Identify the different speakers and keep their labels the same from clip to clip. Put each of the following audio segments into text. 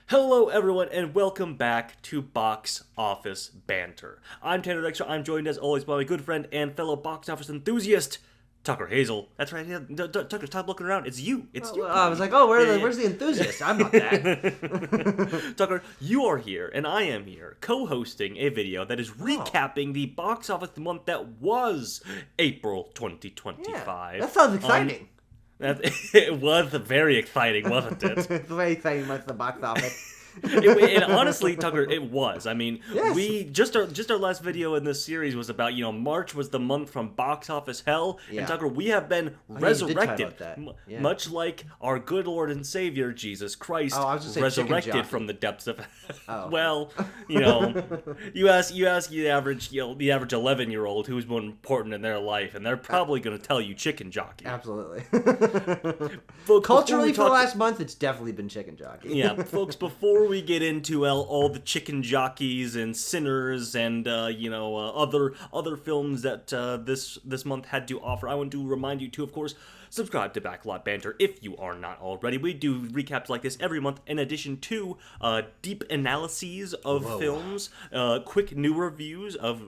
Speaker 1: Hello, everyone, and welcome back to Box Office Banter. I'm Tanner Dexter. I'm joined, as always, by my good friend and fellow box office enthusiast, Tucker Hazel. That's right. Yeah, Tucker, stop looking around. It's you. It's you.
Speaker 2: I was like, where's the enthusiast? I'm not that.
Speaker 1: Tucker, you are here, and I am here, co-hosting a video that is recapping the box office month that was April 2025.
Speaker 2: Yeah, that sounds exciting.
Speaker 1: It was very exciting, wasn't it?
Speaker 2: It's very exciting month at the box office.
Speaker 1: And honestly, Tucker, it was. I mean,
Speaker 2: Yes.
Speaker 1: we just our last video in this series was about March was the month from box office hell,
Speaker 2: Yeah.
Speaker 1: and Tucker, we have been
Speaker 2: you did
Speaker 1: resurrected,
Speaker 2: talk about that. Yeah.
Speaker 1: much like our good Lord and Savior Jesus Christ,
Speaker 2: Oh, I was gonna say chicken
Speaker 1: resurrected
Speaker 2: jockey.
Speaker 1: from the depths of.
Speaker 2: Oh.
Speaker 1: Well, you ask the average 11-year-old who's more important in their life, and they're probably going to tell you chicken jockey.
Speaker 2: Absolutely.
Speaker 1: Folks,
Speaker 2: Culturally, for the last month, it's definitely been chicken jockey.
Speaker 1: Yeah, folks, before we get into all the chicken jockeys and sinners and other films that this month had to offer, I want to remind you to, of course, subscribe to Backlot Banter if you are not already. We do recaps like this every month, in addition to deep analyses of films, quick new reviews of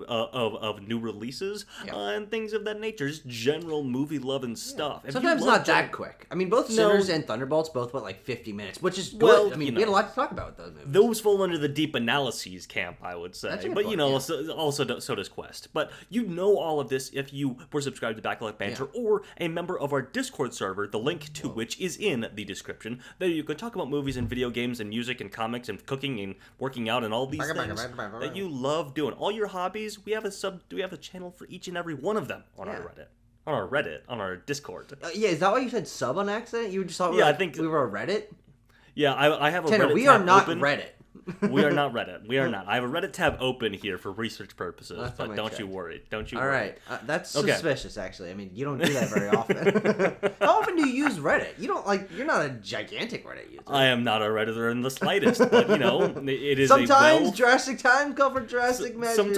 Speaker 1: new releases, and things of that nature. Just general movie loving stuff. If
Speaker 2: Sometimes
Speaker 1: you love
Speaker 2: not that quick. I mean, both Sinners and Thunderbolts both went like 50 minutes, which is good.
Speaker 1: Well,
Speaker 2: I mean, we had a lot to talk about with those movies.
Speaker 1: Those fall under the deep analyses camp, I would say.
Speaker 2: That's a good
Speaker 1: But,
Speaker 2: point,
Speaker 1: so does Quest. But you know all of this if you were subscribed to Backlot Banter or a member of our Discord server, the link to which is in the description. There you can talk about movies and video games and music and comics and cooking and working out and all these things that you love doing. All your hobbies, we have a channel for each and every one of them on our Reddit. On our Discord.
Speaker 2: Yeah, is that why you said sub on accident? You just thought
Speaker 1: I think
Speaker 2: we were a Reddit?
Speaker 1: Yeah, I have a
Speaker 2: Tanner,
Speaker 1: Reddit
Speaker 2: we
Speaker 1: tab
Speaker 2: are not
Speaker 1: open.
Speaker 2: Reddit.
Speaker 1: We are not Reddit. We are not. I have a Reddit tab open here for research purposes,
Speaker 2: Last
Speaker 1: but
Speaker 2: time I
Speaker 1: don't
Speaker 2: checked.
Speaker 1: you worry. Don't you
Speaker 2: All
Speaker 1: worry.
Speaker 2: right, that's
Speaker 1: Okay.
Speaker 2: suspicious. Actually, I mean, you don't do that very often. How often do you use Reddit? You don't You're not a gigantic Reddit user.
Speaker 1: I am not a Redditor in the slightest, but it is
Speaker 2: Sometimes
Speaker 1: a
Speaker 2: drastic time call for drastic measures.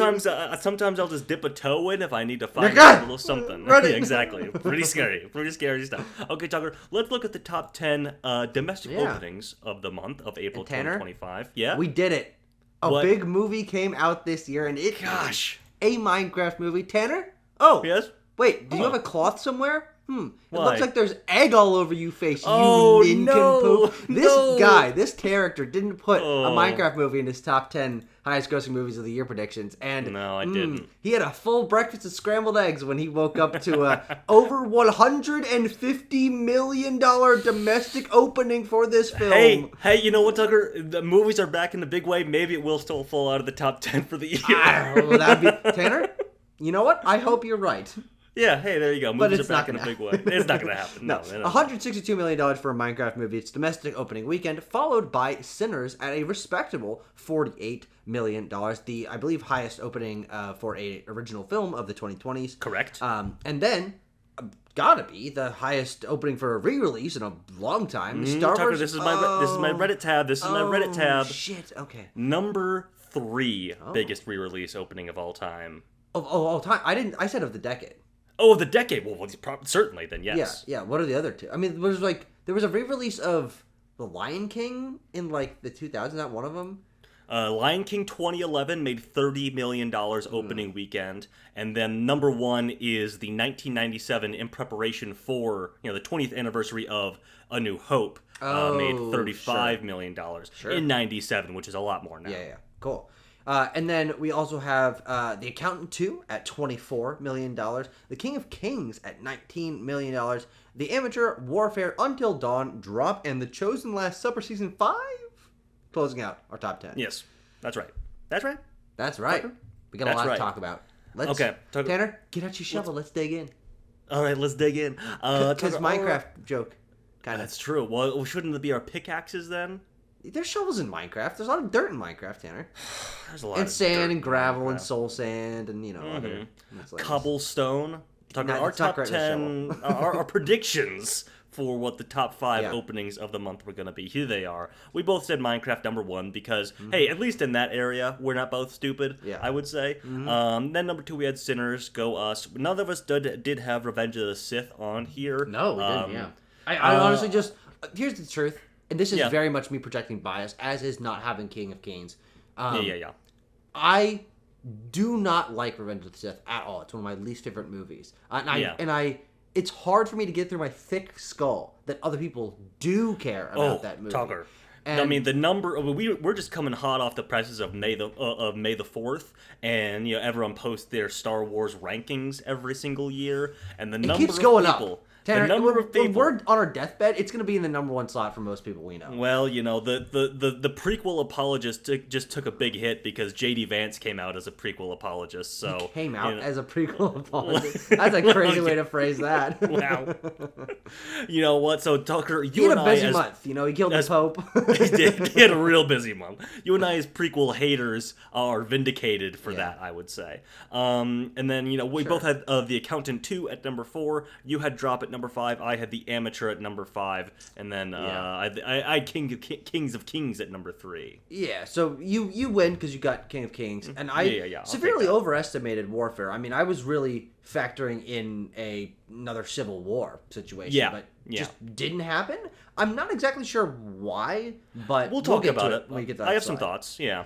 Speaker 1: Sometimes I'll just dip a toe in if I need to find
Speaker 2: God!
Speaker 1: a little something.
Speaker 2: Reddit.
Speaker 1: Exactly. Pretty scary stuff. Okay, Tucker, let's look at the top 10 domestic openings of the month of April
Speaker 2: Tanner,
Speaker 1: 2025. Yeah.
Speaker 2: we did it. A big movie came out this year, and it is a Minecraft movie. Tanner? Oh,
Speaker 1: Yes.
Speaker 2: wait, do you have a cloth somewhere? It
Speaker 1: Why?
Speaker 2: looks like there's egg all over you, face.
Speaker 1: Oh,
Speaker 2: you
Speaker 1: no,
Speaker 2: nincompoop. This
Speaker 1: no.
Speaker 2: guy, this character, didn't put a
Speaker 1: Oh.
Speaker 2: Minecraft movie in his top 10 highest grossing movies of the year predictions. And
Speaker 1: No, I didn't.
Speaker 2: He had a full breakfast of scrambled eggs when he woke up to a over $150 million domestic opening for this film.
Speaker 1: Hey, you know what, Tucker? The movies are back in the big way. Maybe it will still fall out of the top 10 for the year.
Speaker 2: I don't know, that'd be Tanner. You know what? I hope you're right.
Speaker 1: Yeah, hey, there you go. Movies
Speaker 2: it's
Speaker 1: are back
Speaker 2: not
Speaker 1: in a
Speaker 2: gonna
Speaker 1: big way. It's not going to happen. No,
Speaker 2: $162 million for a Minecraft movie. Its domestic opening weekend, followed by Sinners at a respectable $48 million. The, I believe, highest opening for a original film of the 2020s.
Speaker 1: Correct.
Speaker 2: And then, gotta be the highest opening for a re-release in a long time. Star
Speaker 1: Tucker,
Speaker 2: Wars.
Speaker 1: this is my Reddit tab.
Speaker 2: Shit. Okay.
Speaker 1: Number 3 biggest re-release opening of all time.
Speaker 2: Of all time. I said of the decade.
Speaker 1: Oh, the decade. Well, certainly then, yes.
Speaker 2: Yeah. What are the other two? I mean, there was a re-release of The Lion King in like the 2000s. Not one of them.
Speaker 1: Lion King 2011 made $30 million opening weekend, and then number 1 is the 1997 in preparation for the 20th anniversary of A New Hope. Made $35 million in 97, which is a lot more now.
Speaker 2: Yeah. Cool. And then we also have The Accountant 2 at $24 million. The King of Kings at $19 million. The Amateur Warfare Until Dawn drop. And The Chosen Last Supper Season 5 closing out our top 10.
Speaker 1: Yes, that's right.
Speaker 2: That's right. We got a lot to talk about. Tanner, get out your shovel. Let's dig in.
Speaker 1: All right, let's dig in.
Speaker 2: Because Minecraft joke.
Speaker 1: That's true. Well, shouldn't it be our pickaxes then?
Speaker 2: There's shovels in Minecraft. There's a lot of dirt in Minecraft, Tanner.
Speaker 1: There's a lot
Speaker 2: and
Speaker 1: of
Speaker 2: sand
Speaker 1: dirt
Speaker 2: and gravel
Speaker 1: in
Speaker 2: and soul sand and other miscellaneous.
Speaker 1: cobblestone. Our top 10, our predictions for what the top 5 openings of the month were going to be. Here they are. We both said Minecraft number 1 because, hey, at least in that area, we're not both stupid, I would say. Then number 2, we had Sinners, Go Us. None of us did have Revenge of the Sith on here.
Speaker 2: No, we didn't, I honestly just... Here's the truth. and this is
Speaker 1: Yeah.
Speaker 2: very much me projecting bias, as is not having King of Kings.
Speaker 1: Yeah.
Speaker 2: I do not like Revenge of the Sith at all. It's one of my least favorite movies. It's hard for me to get through my thick skull that other people do care about that movie.
Speaker 1: Tucker.
Speaker 2: And
Speaker 1: I mean, the number we're just coming hot off the presses of May the 4th, and everyone posts their Star Wars rankings every single year, and the number
Speaker 2: keeps going
Speaker 1: of people,
Speaker 2: up. Tanner,
Speaker 1: the number of people.
Speaker 2: when we're on our deathbed, it's going to be in the number one slot for most people we know.
Speaker 1: Well, the prequel apologist just took a big hit because J.D. Vance came out as a prequel apologist. So
Speaker 2: Came out as a prequel apologist. That's a crazy way to phrase that.
Speaker 1: Wow. You know what? So Tucker,
Speaker 2: He
Speaker 1: you
Speaker 2: had
Speaker 1: and
Speaker 2: a busy
Speaker 1: I,
Speaker 2: month. He killed the Pope.
Speaker 1: he had a real busy month. You and I, as prequel haters, are vindicated for that, I would say. And then we both had The Accountant 2 at number 4. You had Drop at number 5. I had The Amateur at number 5, and then I had Kings of Kings at number 3.
Speaker 2: Yeah, so you win because you got King of Kings, and I
Speaker 1: I'll
Speaker 2: severely
Speaker 1: take that.
Speaker 2: overestimated Warfare. I mean, I was really factoring in another Civil War situation, but just didn't happen. I'm not exactly sure why, but
Speaker 1: We'll talk
Speaker 2: get
Speaker 1: about
Speaker 2: to
Speaker 1: it.
Speaker 2: when we get to that
Speaker 1: I have some
Speaker 2: slide.
Speaker 1: thoughts. Yeah.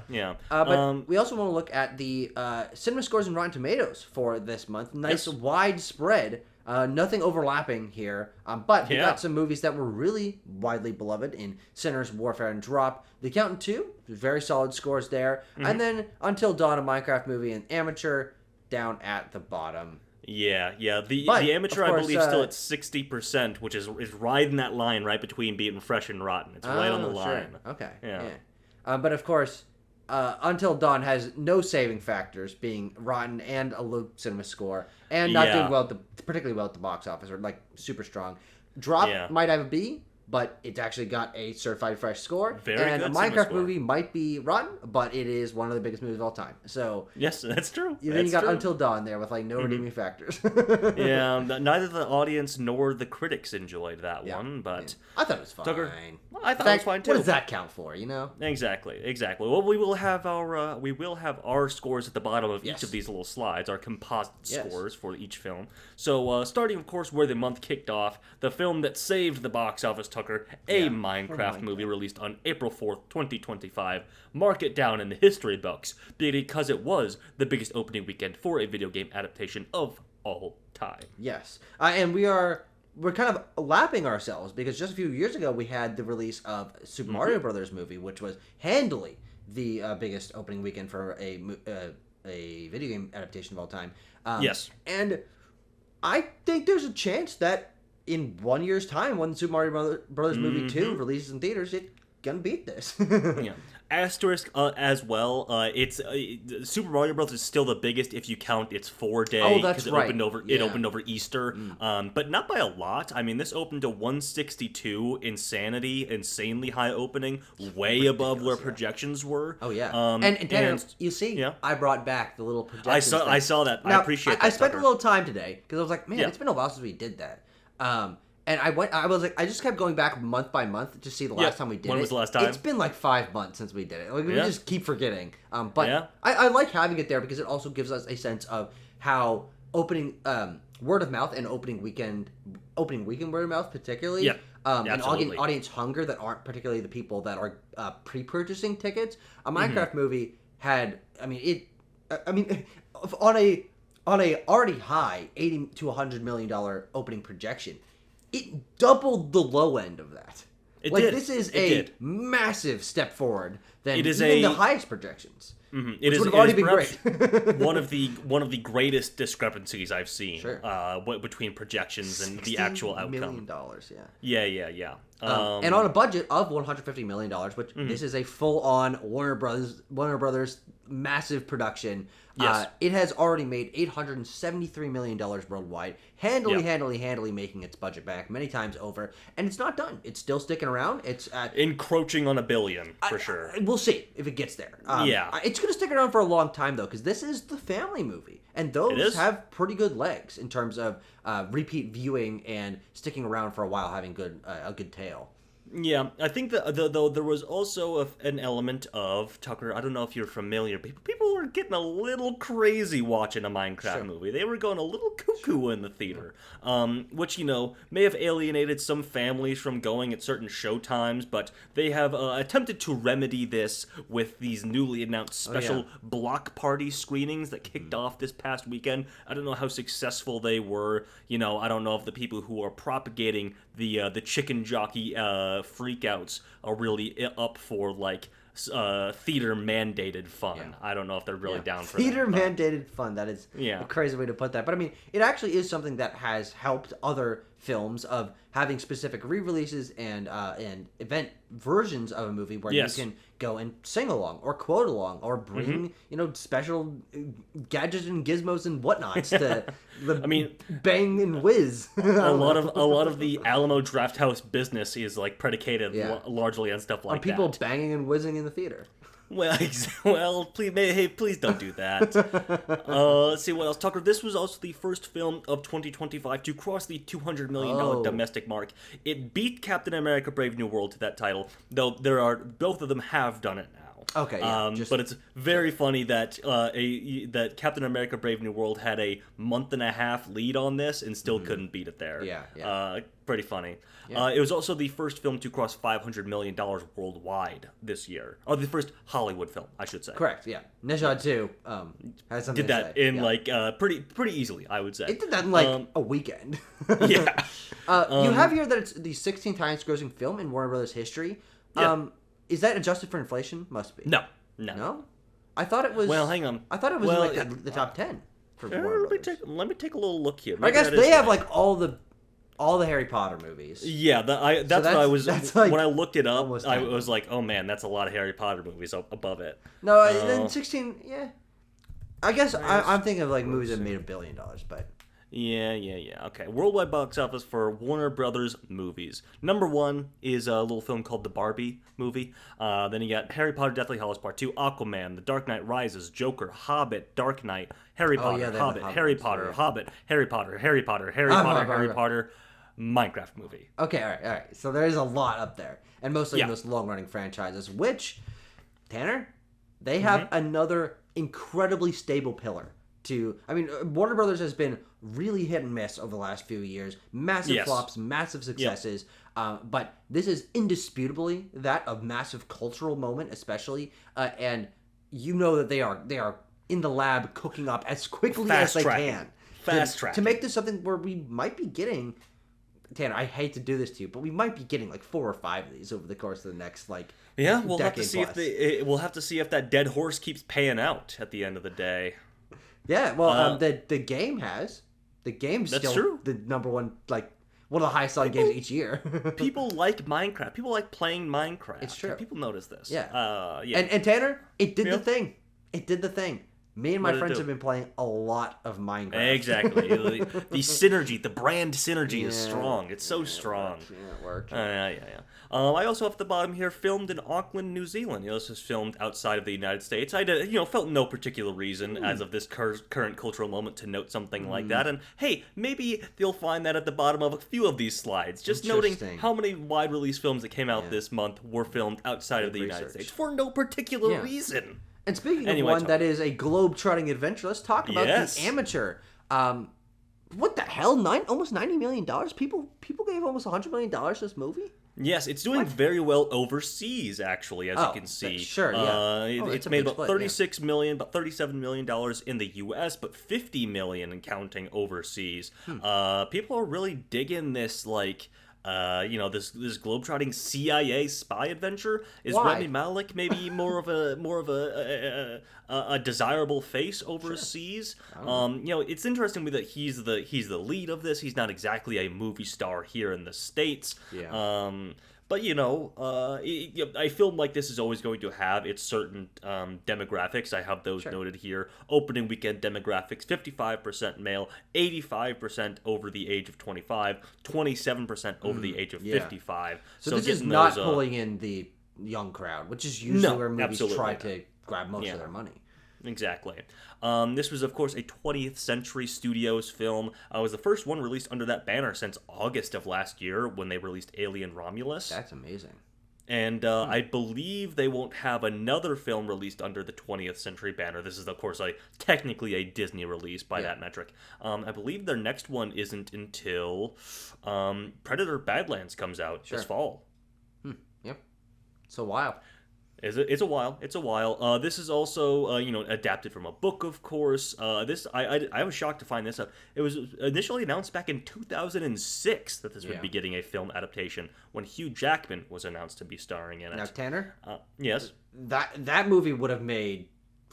Speaker 2: But we also want to look at the cinema scores and Rotten Tomatoes for this month. Nice widespread. Nothing overlapping here, but we got some movies that were really widely beloved in Sinners, Warfare, and Drop. The Accountant 2, very solid scores there. And then Until Dawn, a Minecraft movie, and Amateur down at the bottom.
Speaker 1: Yeah. The
Speaker 2: But,
Speaker 1: Amateur,
Speaker 2: of
Speaker 1: I
Speaker 2: course,
Speaker 1: believe, still at 60%, which is riding that line right between being fresh and rotten. It's right on the line.
Speaker 2: Sure. Okay.
Speaker 1: Yeah.
Speaker 2: But of course, Until Dawn has no saving factors, being rotten and a low cinema score, and not doing well, particularly well at the box office, or like super strong. Drop might have a B, but it's actually got a certified fresh score.
Speaker 1: Very
Speaker 2: and
Speaker 1: good
Speaker 2: a
Speaker 1: cinema
Speaker 2: Minecraft
Speaker 1: score.
Speaker 2: movie might be rotten, but it is one of the biggest movies of all time. So
Speaker 1: Yes, that's true.
Speaker 2: then you got
Speaker 1: true.
Speaker 2: Until Dawn there with like no redeeming factors.
Speaker 1: Yeah, neither the audience nor the critics enjoyed that one, but
Speaker 2: I thought it was fine.
Speaker 1: Tucker, I thought
Speaker 2: In
Speaker 1: it was
Speaker 2: fact,
Speaker 1: fine too.
Speaker 2: What does that count for?
Speaker 1: Exactly. Well, we will have our scores at the bottom of
Speaker 2: Yes.
Speaker 1: each of these little slides, our composite
Speaker 2: Yes.
Speaker 1: scores for each film. So, starting, of course, where the month kicked off, the film that saved the box office, Tucker, a Minecraft movie released on April 4th, 2025. Mark it down in the history books because it was the biggest opening weekend for a video game adaptation of all time.
Speaker 2: Yes, and we're kind of lapping ourselves because just a few years ago we had the release of Super Mario Brothers movie, which was handily the biggest opening weekend for a video game adaptation of all time.
Speaker 1: Yes.
Speaker 2: And I think there's a chance that in 1 year's time, when Super Mario Brothers movie 2 releases in theaters, it's gonna beat this.
Speaker 1: Yeah. Asterisk as well. It's Super Mario Bros. Is still the biggest if you count its 4-day.
Speaker 2: Oh, that's right.
Speaker 1: It opened over Easter, but not by a lot. I mean, this opened to 162. Insanely high opening, way above where projections were.
Speaker 2: Oh yeah.
Speaker 1: And
Speaker 2: Tanner, you see, I brought back the little projections.
Speaker 1: I saw that.
Speaker 2: Now,
Speaker 1: I appreciate that.
Speaker 2: I spent
Speaker 1: Tucker.
Speaker 2: a little time today because I was like, man, it's been a while since we did that. And I just kept going back month by month to see the last time we did it.
Speaker 1: When was the last time?
Speaker 2: It's been like 5 months since we did it. Like, we just keep forgetting. But
Speaker 1: Yeah.
Speaker 2: I like having it there because it also gives us a sense of how opening word of mouth and opening weekend word of mouth particularly.
Speaker 1: Yeah.
Speaker 2: And
Speaker 1: Absolutely.
Speaker 2: audience hunger that aren't particularly the people that are pre-purchasing tickets. A Minecraft movie had, on a already high $80 to $100 million opening projection, it doubled the low end of that.
Speaker 1: It
Speaker 2: like
Speaker 1: did.
Speaker 2: This is
Speaker 1: It
Speaker 2: a
Speaker 1: did.
Speaker 2: massive step forward than
Speaker 1: It is
Speaker 2: even
Speaker 1: a-
Speaker 2: the highest projections.
Speaker 1: It
Speaker 2: Which
Speaker 1: is
Speaker 2: would have already been
Speaker 1: perhaps
Speaker 2: great.
Speaker 1: one of the greatest discrepancies I've seen
Speaker 2: Sure.
Speaker 1: between projections and the actual
Speaker 2: $16 million,
Speaker 1: outcome.
Speaker 2: yeah.
Speaker 1: Yeah.
Speaker 2: And on a budget of $150 million, which this is a full-on Warner Brothers massive production.
Speaker 1: Yes.
Speaker 2: It has already made $873 million worldwide, handily making its budget back many times over, and it's not done. It's still sticking around. It's at
Speaker 1: encroaching on $1 billion for sure.
Speaker 2: We'll see if it gets there. It's going to stick around for a long time though, because this is the family movie, and those have pretty good legs in terms of repeat viewing and sticking around for a while, having a good tail.
Speaker 1: Yeah, I think that though there was also an element of Tucker. I don't know if you're familiar. People were getting a little crazy watching a Minecraft movie. They were going a little cuckoo in the theater, which may have alienated some families from going at certain show times. But they have attempted to remedy this with these newly announced special block party screenings that kicked off this past weekend. I don't know how successful they were. I don't know if the people who are propagating the chicken jockey freakouts are really up for like theater mandated fun.
Speaker 2: Yeah.
Speaker 1: I don't know if they're really down for
Speaker 2: theater
Speaker 1: that.
Speaker 2: mandated fun. That is a crazy way to put that. But I mean, it actually is something that has helped other films of having specific re-releases and event versions of a movie where you can go and sing along or quote along or bring special gadgets and gizmos and whatnots to bang and whiz.
Speaker 1: a lot of the Alamo Drafthouse business is like predicated largely on stuff like
Speaker 2: people banging and whizzing in the theater.
Speaker 1: Well, please don't do that. Let's see what else. Tucker, this was also the first film of 2025 to cross the $200 million domestic mark. It beat Captain America: Brave New World to that title, though both of them have done it now.
Speaker 2: Okay, yeah.
Speaker 1: But it's very funny that that Captain America: Brave New World had a month and a half lead on this and still couldn't beat it there.
Speaker 2: Yeah.
Speaker 1: Pretty funny.
Speaker 2: Yeah.
Speaker 1: It was also the first film to cross $500 million worldwide this year. Or the first Hollywood film, I should say.
Speaker 2: Correct, yeah. Nisha 2 has something
Speaker 1: did that
Speaker 2: to say.
Speaker 1: in pretty easily, I would say.
Speaker 2: It did that in a weekend.
Speaker 1: Yeah.
Speaker 2: You have here that it's the 16th highest grossing film in Warner Brothers history.
Speaker 1: Yeah.
Speaker 2: Is that adjusted for inflation? Must be.
Speaker 1: No.
Speaker 2: I thought it was.
Speaker 1: Well, hang on.
Speaker 2: I thought it was in the top 10 for Warner Brothers.
Speaker 1: Let me take a little look here.
Speaker 2: I guess they have like all the Harry Potter movies.
Speaker 1: Yeah, that's what I was.
Speaker 2: Like
Speaker 1: when I looked it up, I
Speaker 2: 10.
Speaker 1: was like, oh man, that's a lot of Harry Potter movies above it.
Speaker 2: No, then 16. Yeah. I guess I'm thinking of like movies that made $1 billion, but.
Speaker 1: Yeah. Okay. Worldwide box office for Warner Brothers movies. Number 1 is a little film called The Barbie Movie. Then you got Harry Potter: Deathly Hallows Part 2, Aquaman, The Dark Knight Rises, Joker, Hobbit, Dark Knight, Harry Potter, Hobbit, Harry Potter, Hobbit, Harry Potter, Harry Potter, Harry Potter, Harry Potter, Minecraft movie.
Speaker 2: Okay, all right. So there is a lot up there, and mostly in those long-running franchises. Which, Tanner, they have another incredibly stable pillar. Warner Brothers has been really hit and miss over the last few years. Massive flops, massive successes. But this is indisputably that a massive cultural moment, especially. And that they are in the lab cooking up as quickly as they can.
Speaker 1: Fast track.
Speaker 2: To make this something where we might be getting... Tanner, I hate to do this to you, but we might be getting like 4 or 5 of these over the course of the next
Speaker 1: we'll have to see
Speaker 2: plus.
Speaker 1: we'll have to see if that dead horse keeps paying out at the end of the day.
Speaker 2: Yeah, well, the game has. The game's
Speaker 1: that's
Speaker 2: still
Speaker 1: true.
Speaker 2: the number one, one of the highest selling games each year.
Speaker 1: People like Minecraft. People like playing Minecraft.
Speaker 2: It's true.
Speaker 1: People notice this.
Speaker 2: Yeah.
Speaker 1: Yeah.
Speaker 2: And Tanner, it did the thing. It did the thing. Me and my
Speaker 1: What did it
Speaker 2: friends
Speaker 1: do?
Speaker 2: have been playing a lot of Minecraft.
Speaker 1: Exactly. the synergy, the brand synergy is strong. It's so strong.
Speaker 2: It worked.
Speaker 1: Yeah. I also have at the bottom here, filmed in Auckland, New Zealand. This was filmed outside of the United States. I felt no particular reason as of this current cultural moment to note something like that. And hey, maybe you'll find that at the bottom of a few of these slides. Just noting how many wide release films that came out this month were filmed outside of the United States for no particular reason.
Speaker 2: And speaking of one that is a globe-trotting adventure, let's talk about The Amateur. What the hell? Almost $90 million? People gave almost $100 million to this movie?
Speaker 1: Yes, it's doing very well overseas, actually, as you can see.
Speaker 2: Sure, yeah.
Speaker 1: It's made about $36 million, about $37 million in the U.S., but $50 million and counting overseas. People are really digging this, this globetrotting CIA spy adventure. Is Rami Malek maybe more of a desirable face overseas? It's interesting that he's the lead of this. He's not exactly a movie star here in the States.
Speaker 2: Yeah.
Speaker 1: But I feel like this is always going to have its certain demographics. I have those noted here. Opening weekend demographics: 55% male, 85% over the age of 25, 27% over the age of 55.
Speaker 2: So this is not pulling in the young crowd, which is usually where movies try to grab most of their money.
Speaker 1: Exactly. This was, of course, a 20th Century Studios film. It was the first one released under that banner since August of last year when they released Alien Romulus.
Speaker 2: That's amazing.
Speaker 1: And I believe they won't have another film released under the 20th Century banner. This is, of course, technically a Disney release by that metric. I believe their next one isn't until Predator Badlands comes out this fall.
Speaker 2: Yep. It's a while.
Speaker 1: It's a while. It's a while. This is also, adapted from a book, of course. I was shocked to find this up. It was initially announced back in 2006 that this would be getting a film adaptation when Hugh Jackman was announced to be starring in it.
Speaker 2: Now, Tanner?
Speaker 1: Yes?
Speaker 2: That movie would have made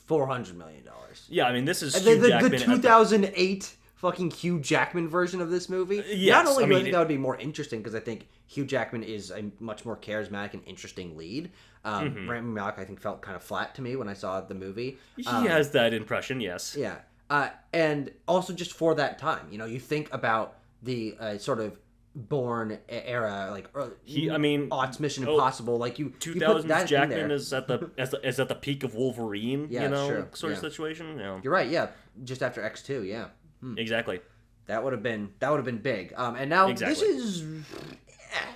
Speaker 2: $400 million.
Speaker 1: Yeah, I mean, this is Hugh Jackman.
Speaker 2: The 2008 fucking Hugh Jackman version of this movie.
Speaker 1: Yes,
Speaker 2: Not only do I think that would be more interesting, because I think Hugh Jackman is a much more charismatic and interesting lead. Rami Malek, I think, felt kind of flat to me when I saw the movie.
Speaker 1: He has that impression, yes.
Speaker 2: Yeah. And also just for that time, you think about the sort of Bourne era, like aughts Mission Impossible, like you
Speaker 1: 2000s Jackman is at the peak of Wolverine, sort of situation. Yeah.
Speaker 2: You're right, yeah. Just after X2, yeah.
Speaker 1: Exactly.
Speaker 2: That would have been big. And now this is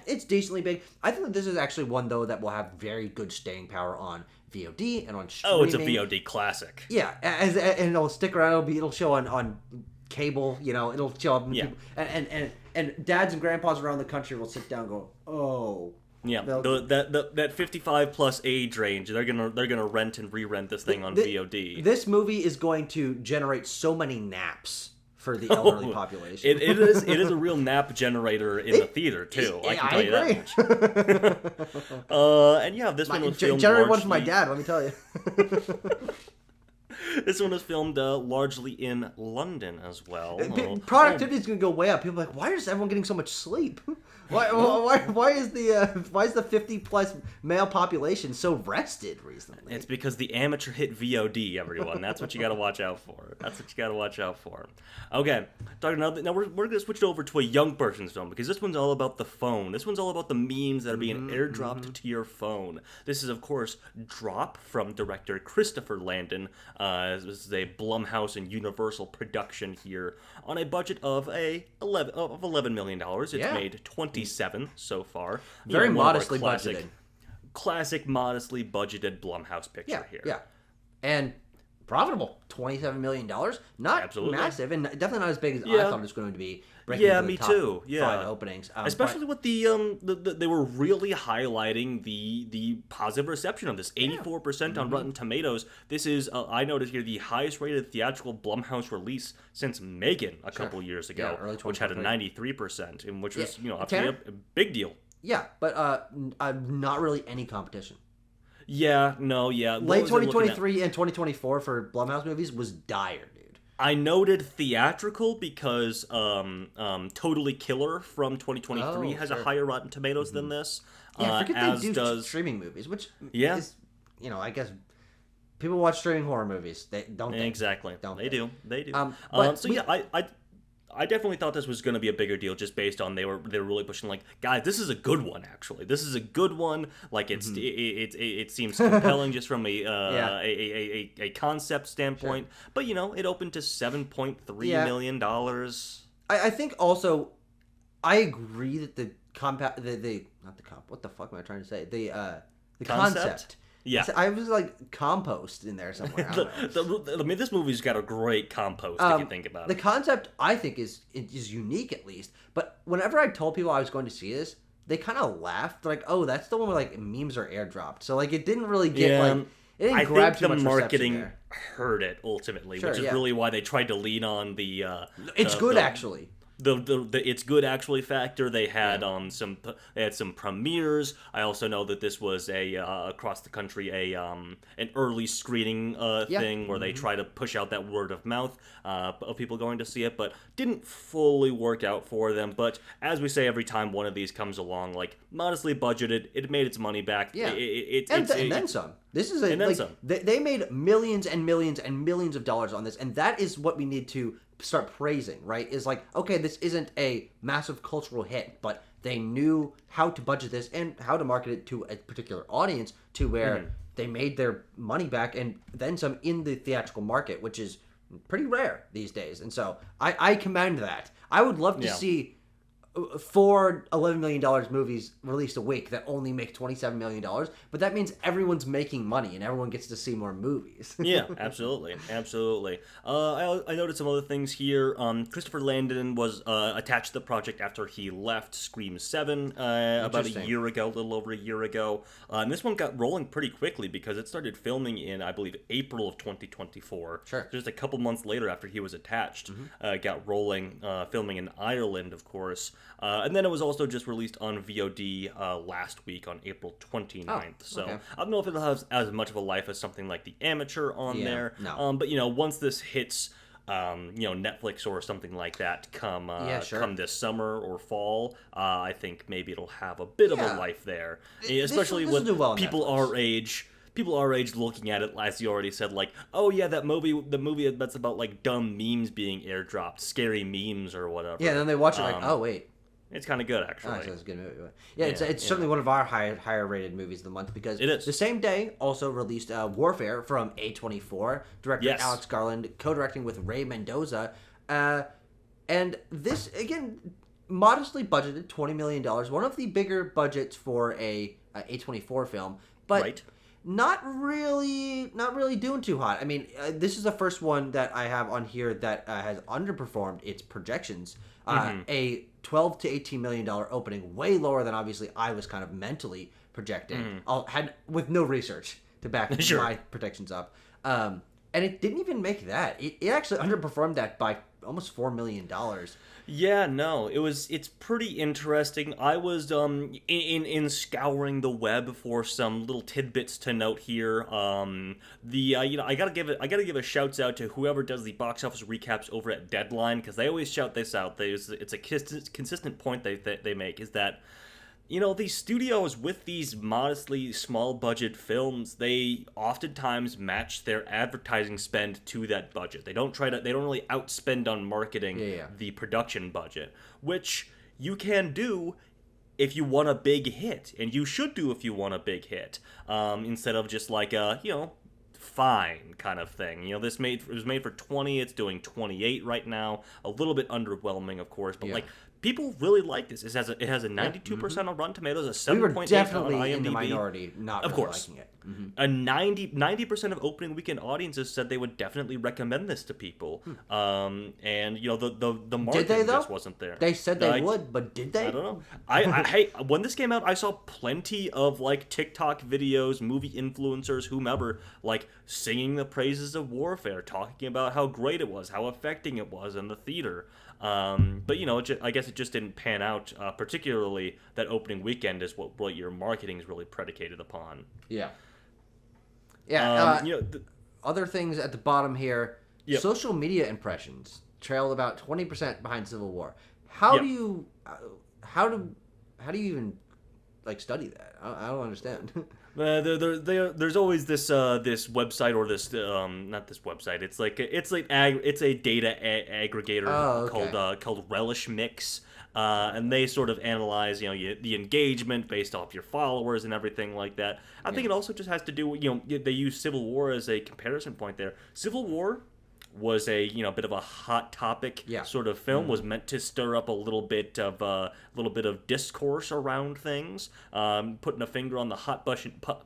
Speaker 2: it's decently big. I think that this is actually one though that will have very good staying power on VOD and on streaming.
Speaker 1: Oh, it's a VOD classic.
Speaker 2: Yeah, and it'll stick around. It'll show on cable. It'll show up.
Speaker 1: Yeah.
Speaker 2: And dads and grandpas around the country will sit down and go, oh.
Speaker 1: Yeah, that 55 plus age range, they're gonna rent and re-rent this thing on VOD.
Speaker 2: This movie is going to generate so many naps for the elderly population.
Speaker 1: It is a real nap generator in the theater too. I can tell you that much. And yeah, this one was filmed
Speaker 2: generate one for my dad. Let me tell you.
Speaker 1: This one was filmed largely in London as well.
Speaker 2: Productivity is going to go way up. People are like, why is everyone getting so much sleep? Why is the 50 plus male population so rested recently?
Speaker 1: It's because the amateur hit VOD, everyone. That's what you got to watch out for. Okay, now we're going to switch over to a young person's film because this one's all about the phone. This one's all about the memes that are being airdropped to your phone. This is, of course, Drop from director Christopher Landon. This is a Blumhouse and Universal production here on a budget of $11 million. It's made 27 so far.
Speaker 2: Very modestly budgeted.
Speaker 1: Classic, modestly budgeted Blumhouse picture here.
Speaker 2: Yeah, and profitable. $27 million. Not
Speaker 1: Absolutely.
Speaker 2: massive, and definitely not as big as I thought it was going to be.
Speaker 1: Me too. Yeah,
Speaker 2: 5 openings,
Speaker 1: especially with the they were really highlighting the positive reception of this. 84% on Rotten Tomatoes. This is I noted here the highest rated theatrical Blumhouse release since Megan a couple years ago, which had a 93%, and which was obviously a big deal.
Speaker 2: Yeah, but not really any competition.
Speaker 1: Yeah.
Speaker 2: Late 2023 and 2024 for Blumhouse movies was dire, dude.
Speaker 1: I noted theatrical because Totally Killer from 2023 has a higher Rotten Tomatoes than this.
Speaker 2: Yeah, I forget they do streaming movies, which is, I guess people watch streaming horror movies. They don't.
Speaker 1: Exactly. They do. I definitely thought this was going to be a bigger deal just based on they were really pushing like, guys, this is a good one actually. This is a good one. Like it seems compelling just from a concept standpoint. Sure. But it opened to $7.3 million.
Speaker 2: I think also I agree that the what the fuck am I trying to say? The concept.
Speaker 1: Yeah,
Speaker 2: I was like compost in there somewhere.
Speaker 1: I mean, this movie's got a great compost if you think about it.
Speaker 2: The concept, I think, is unique at least. But whenever I told people I was going to see this, they kind of laughed. They're like, "Oh, that's the one where like memes are airdropped." So like, it didn't really get it didn't grab too much reception there. I think the marketing
Speaker 1: hurt it ultimately, which is really why they tried to lean on the.
Speaker 2: It's good actually.
Speaker 1: The it's good actually factor. They had some premieres. I also know that this was a across the country an early screening thing where they try to push out that word of mouth of people going to see it, but didn't fully work out for them. But as we say every time one of these comes along, like modestly budgeted, it made its money back.
Speaker 2: Yeah, and then some. This is some. They made millions and millions and millions of dollars on this, and that is what we need to start praising, right? Is like, okay, this isn't a massive cultural hit, but they knew how to budget this and how to market it to a particular audience to where they made their money back and then some in the theatrical market, which is pretty rare these days. And so I commend that. I would love to see 4 $11 million movies released a week that only make $27 million, but that means everyone's making money and everyone gets to see more movies.
Speaker 1: Yeah, absolutely. I noted some other things here. Christopher Landon was attached to the project after he left Scream 7 about a year ago, a little over a year ago. And this one got rolling pretty quickly because it started filming in, I believe, April of 2024.
Speaker 2: Sure.
Speaker 1: Just a couple months later after he was attached, got rolling, filming in Ireland, of course. And then it was also just released on VOD last week on April 29th.
Speaker 2: Okay.
Speaker 1: So I don't know if it'll have as much of a life as something like The Amateur on there.
Speaker 2: No.
Speaker 1: But, once this hits, Netflix or something like that come this summer or fall, I think maybe it'll have a bit of a life there. Especially with people our age. People our age looking at it, as you already said, like, oh yeah, the movie that's about like dumb memes being airdropped, scary memes or whatever.
Speaker 2: Yeah, and then they watch it like, oh wait,
Speaker 1: it's kind of good actually.
Speaker 2: So it's a good movie. Yeah, it's certainly one of our higher rated movies of the month because
Speaker 1: it is.
Speaker 2: The same day also released Warfare from A24, director Alex Garland, co-directing with Ray Mendoza, and this again modestly budgeted $20 million, one of the bigger budgets for a A24 film, but. Not really doing too hot. I mean, this is the first one that I have on here that has underperformed its projections. A $12 to $18 million opening, way lower than obviously I was kind of mentally projecting. Had with no research to back my predictions up. And it didn't even make that. It actually underperformed that by almost $4 million.
Speaker 1: Yeah, no, it's pretty interesting. I was in scouring the web for some little tidbits to note here. I gotta give a shouts out to whoever does the box office recaps over at Deadline, because they always shout this out. It's a consistent point they make, is that these studios with these modestly small budget films, they oftentimes match their advertising spend to that budget. They don't really outspend on marketing the production budget, which you can do if you want a big hit, and you should do if you want a big hit, instead of just like a, fine kind of thing. It was made for 20, it's doing 28 right now. A little bit underwhelming, of course, but people really like this. It has a 92% on Rotten Tomatoes, a 7.8 on IMDb. We were definitely
Speaker 2: in the minority, not really liking it.
Speaker 1: A 90% of opening weekend audiences said they would definitely recommend this to people. And the marketing just wasn't there.
Speaker 2: They said they would, but did they?
Speaker 1: I don't know. Hey, when this came out, I saw plenty of like TikTok videos, movie influencers, whomever, like singing the praises of Warfare, talking about how great it was, how affecting it was in the theater. But I guess it just didn't pan out. Particularly that opening weekend is what your marketing is really predicated upon.
Speaker 2: Yeah. Other things at the bottom here. Yep. Social media impressions trailed about 20% behind Civil War. How do you even like study that? I don't understand.
Speaker 1: There's always this website, or this not this website. It's a data aggregator called Relish Mix, and they sort of analyze the engagement based off your followers and everything like that. I think it also just has to do with they use Civil War as a comparison point there. Civil War was a bit of a hot topic sort of film, was meant to stir up a little bit of discourse around things, putting a finger on the hot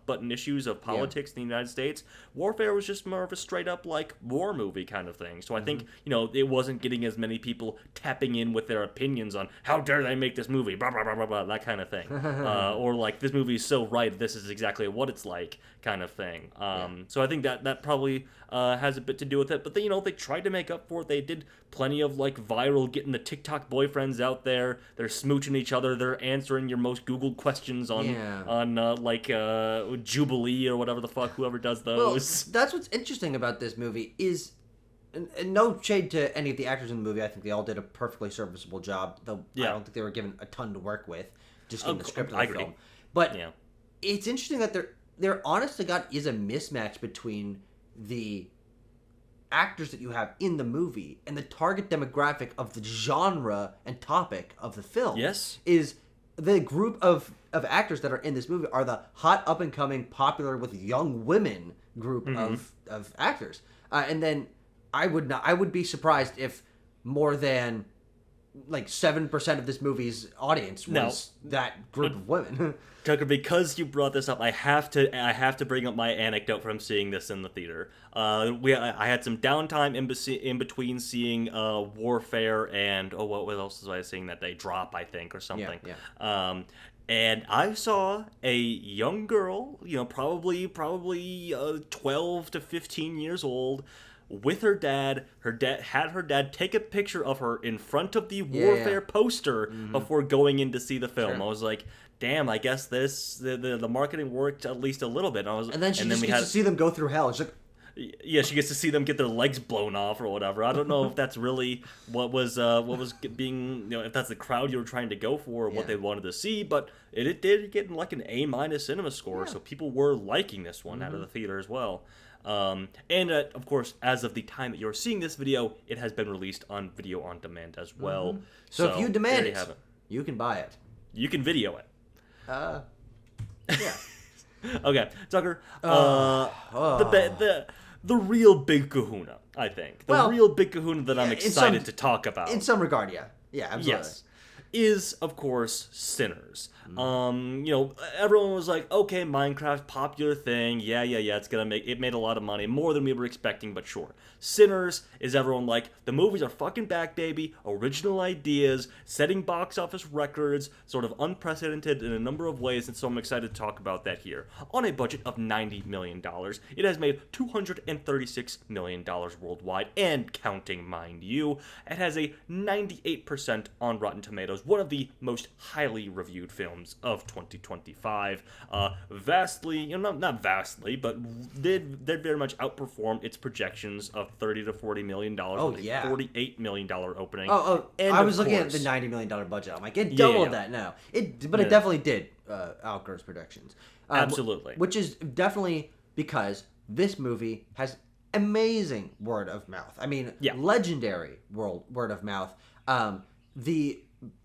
Speaker 1: button issues of politics in the United States. Warfare was just more of a straight up like war movie kind of thing. So I think it wasn't getting as many people tapping in with their opinions on how dare they make this movie, blah blah blah blah blah, that kind of thing, or like this movie is so right, this is exactly what it's like kind of thing. So I think that probably has a bit to do with it. But they tried to make up for it. They did plenty of like viral, getting the TikTok boyfriends out there. They're smooching each other. They're answering your most Googled questions on Jubilee or whatever the fuck, whoever does those.
Speaker 2: Well, that's what's interesting about this movie is, and no shade to any of the actors in the movie. I think they all did a perfectly serviceable job. Though I don't think they were given a ton to work with, just in the script of the film. But it's interesting that there honest to God is a mismatch between the actors that you have in the movie and the target demographic of the genre and topic of the film.
Speaker 1: Yes.
Speaker 2: Is the group of actors that are in this movie are the hot up and coming, popular with young women group of actors. And then I would be surprised if more than like 7% of this movie's audience was that group of women.
Speaker 1: Tucker, because you brought this up, I have to bring up my anecdote from seeing this in the theater. I had some downtime in between seeing Warfare and what else was I seeing that day? Drop, I think, or something.
Speaker 2: Yeah.
Speaker 1: And I saw a young girl, probably 12 to 15 years old, with her dad. Her dad had her dad take a picture of her in front of the Warfare poster before going in to see the film.
Speaker 2: Sure.
Speaker 1: I was like, damn, I guess the marketing worked at least a little bit.
Speaker 2: And then she just gets to see them go through hell. She's like,
Speaker 1: yeah, she gets to see them get their legs blown off or whatever. I don't know if that's really what was being, if that's the crowd you were trying to go for or what they wanted to see, but it did get like an A- cinema score, so people were liking this one out of the theater as well. And of course, as of the time that you're seeing this video, it has been released on video on demand as well.
Speaker 2: So if you demand
Speaker 1: there you have
Speaker 2: it, you can buy it.
Speaker 1: You can video it.
Speaker 2: Yeah.
Speaker 1: Okay, Tucker. The real big kahuna, I think. The real big kahuna that I'm excited to talk about.
Speaker 2: In some regard, yeah. Yeah, absolutely.
Speaker 1: Yes. Is, of course, Sinners. Everyone was like, okay, Minecraft, popular thing. Yeah, it made a lot of money, more than we were expecting, but sure. Sinners is everyone like, the movies are fucking back, baby. Original ideas, setting box office records, sort of unprecedented in a number of ways, and so I'm excited to talk about that here. On a budget of $90 million, it has made $236 million worldwide, and counting, mind you. It has a 98% on Rotten Tomatoes, one of the most highly reviewed films of 2025. Vastly, not vastly, but did very much outperform its projections of $30 to $40 million with a $48 million opening.
Speaker 2: And I was looking at the $90 million budget. I'm like, it doubled that now. It definitely did outgrow its projections.
Speaker 1: Absolutely.
Speaker 2: Which is definitely because this movie has amazing word of mouth. I mean, legendary word of mouth.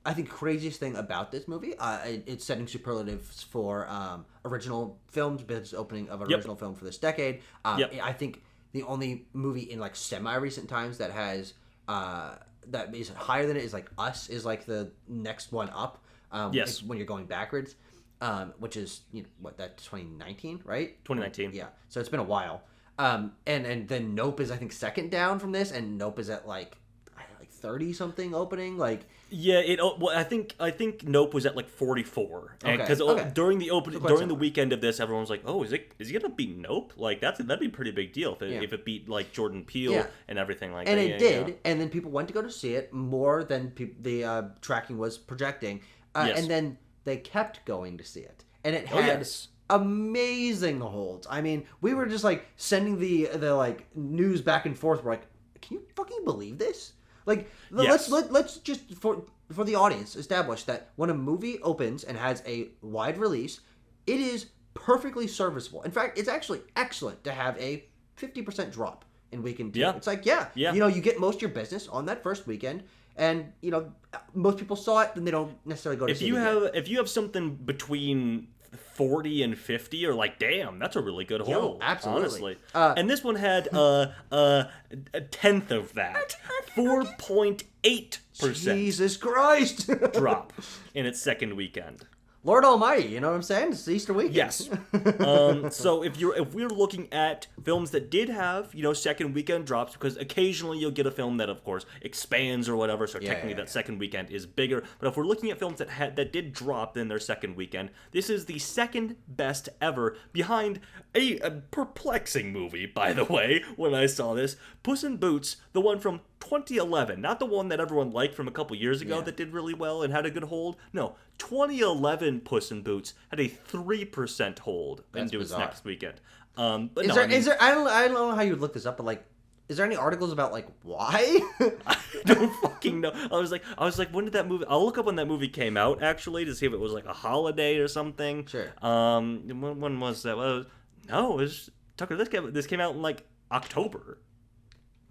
Speaker 2: I think craziest thing about this movie, it's setting superlatives for original films, business opening of an original film for this decade. I think the only movie in like semi-recent times that has that is higher than it is like Us is like the next one up. Like when you're going backwards, which is that's 2019, right?
Speaker 1: 2019.
Speaker 2: Yeah, so it's been a while. And then Nope is I think second down from this, and Nope is at like 30 something opening. Like
Speaker 1: I think Nope was at like 44 because during the weekend of this, everyone was like, oh, is he gonna beat Nope? Like that'd be a pretty big deal if it beat like Jordan Peele and everything like that.
Speaker 2: And it did, and then people went to go to see it more than the tracking was projecting, and then they kept going to see it, and it had amazing holds. I mean, we were just like sending the like news back and forth. We're like, can you fucking believe this? Like, let's just, for the audience, establish that when a movie opens and has a wide release, it is perfectly serviceable. In fact, it's actually excellent to have a 50% drop in weekend 2. It's like, you get most of your business on that first weekend, and, most people saw it, then they don't necessarily go to see it.
Speaker 1: If you have something between 40 and 50, you're like, damn, that's a really good hold.
Speaker 2: Absolutely.
Speaker 1: Honestly. And this one had a tenth of that. 4.8%
Speaker 2: Jesus Christ
Speaker 1: drop in its second weekend.
Speaker 2: Lord Almighty, you know what I'm saying? It's Easter weekend.
Speaker 1: Yes. So if we're looking at films that did have second weekend drops, because occasionally you'll get a film that of course expands or whatever, so technically that second weekend is bigger. But if we're looking at films that did drop in their second weekend, this is the second best ever, behind a perplexing movie, by the way. When I saw this, Puss in Boots, the one from 2011, not the one that everyone liked from a couple years ago that did really well and had a good hold. No, 2011 Puss in Boots had a 3% hold into its next weekend. But
Speaker 2: is there? I don't know how you would look this up, but like, is there any articles about like why?
Speaker 1: I don't fucking know. I was like, when did that movie? I'll look up when that movie came out actually to see if it was like a holiday or something.
Speaker 2: Sure.
Speaker 1: When was that? No, it was Tucker. This came out in like October.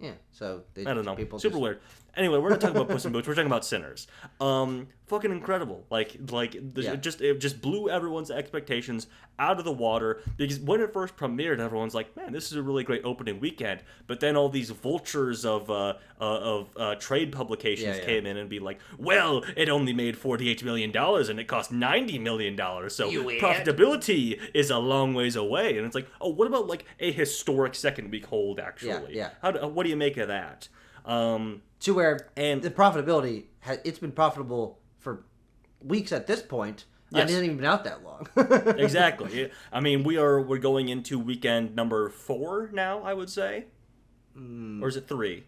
Speaker 2: Yeah, so
Speaker 1: I don't know. Super weird. Anyway, we're not talking about Puss in Boots. We're talking about Sinners. Fucking incredible. It just blew everyone's expectations out of the water, because when it first premiered, everyone's like, "Man, this is a really great opening weekend." But then all these vultures of trade publications came in and be like, "Well, it only made $48 million and it cost $90 million, so profitability is a long ways away." And it's like, oh, what about like a historic second week hold? Actually, what do you make of that?
Speaker 2: To where the profitability it's been profitable for weeks at this point. Yes. It hasn't even been out that long.
Speaker 1: Exactly. I mean, we're going into weekend number 4 now, I would say. Or is it 3?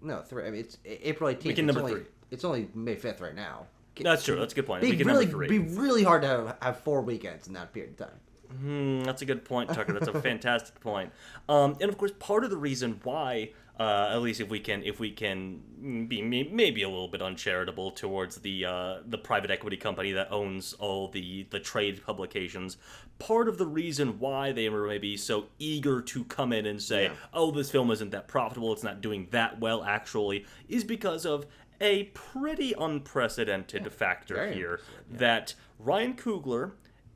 Speaker 2: No, 3. I mean, it's April 18th.
Speaker 1: Weekend number 3.
Speaker 2: It's only May 5th right now.
Speaker 1: That's true. That's a good point.
Speaker 2: It'd be really hard to have 4 weekends in that period of time.
Speaker 1: That's a good point, Tucker. That's a fantastic point. And of course, part of the reason why, at least if we can be maybe a little bit uncharitable towards the private equity company that owns all the trade publications, part of the reason why they were maybe so eager to come in and say, "Oh, this film isn't that profitable, it's not doing that well," actually, is because of a pretty unprecedented factor here, that Ryan Coogler,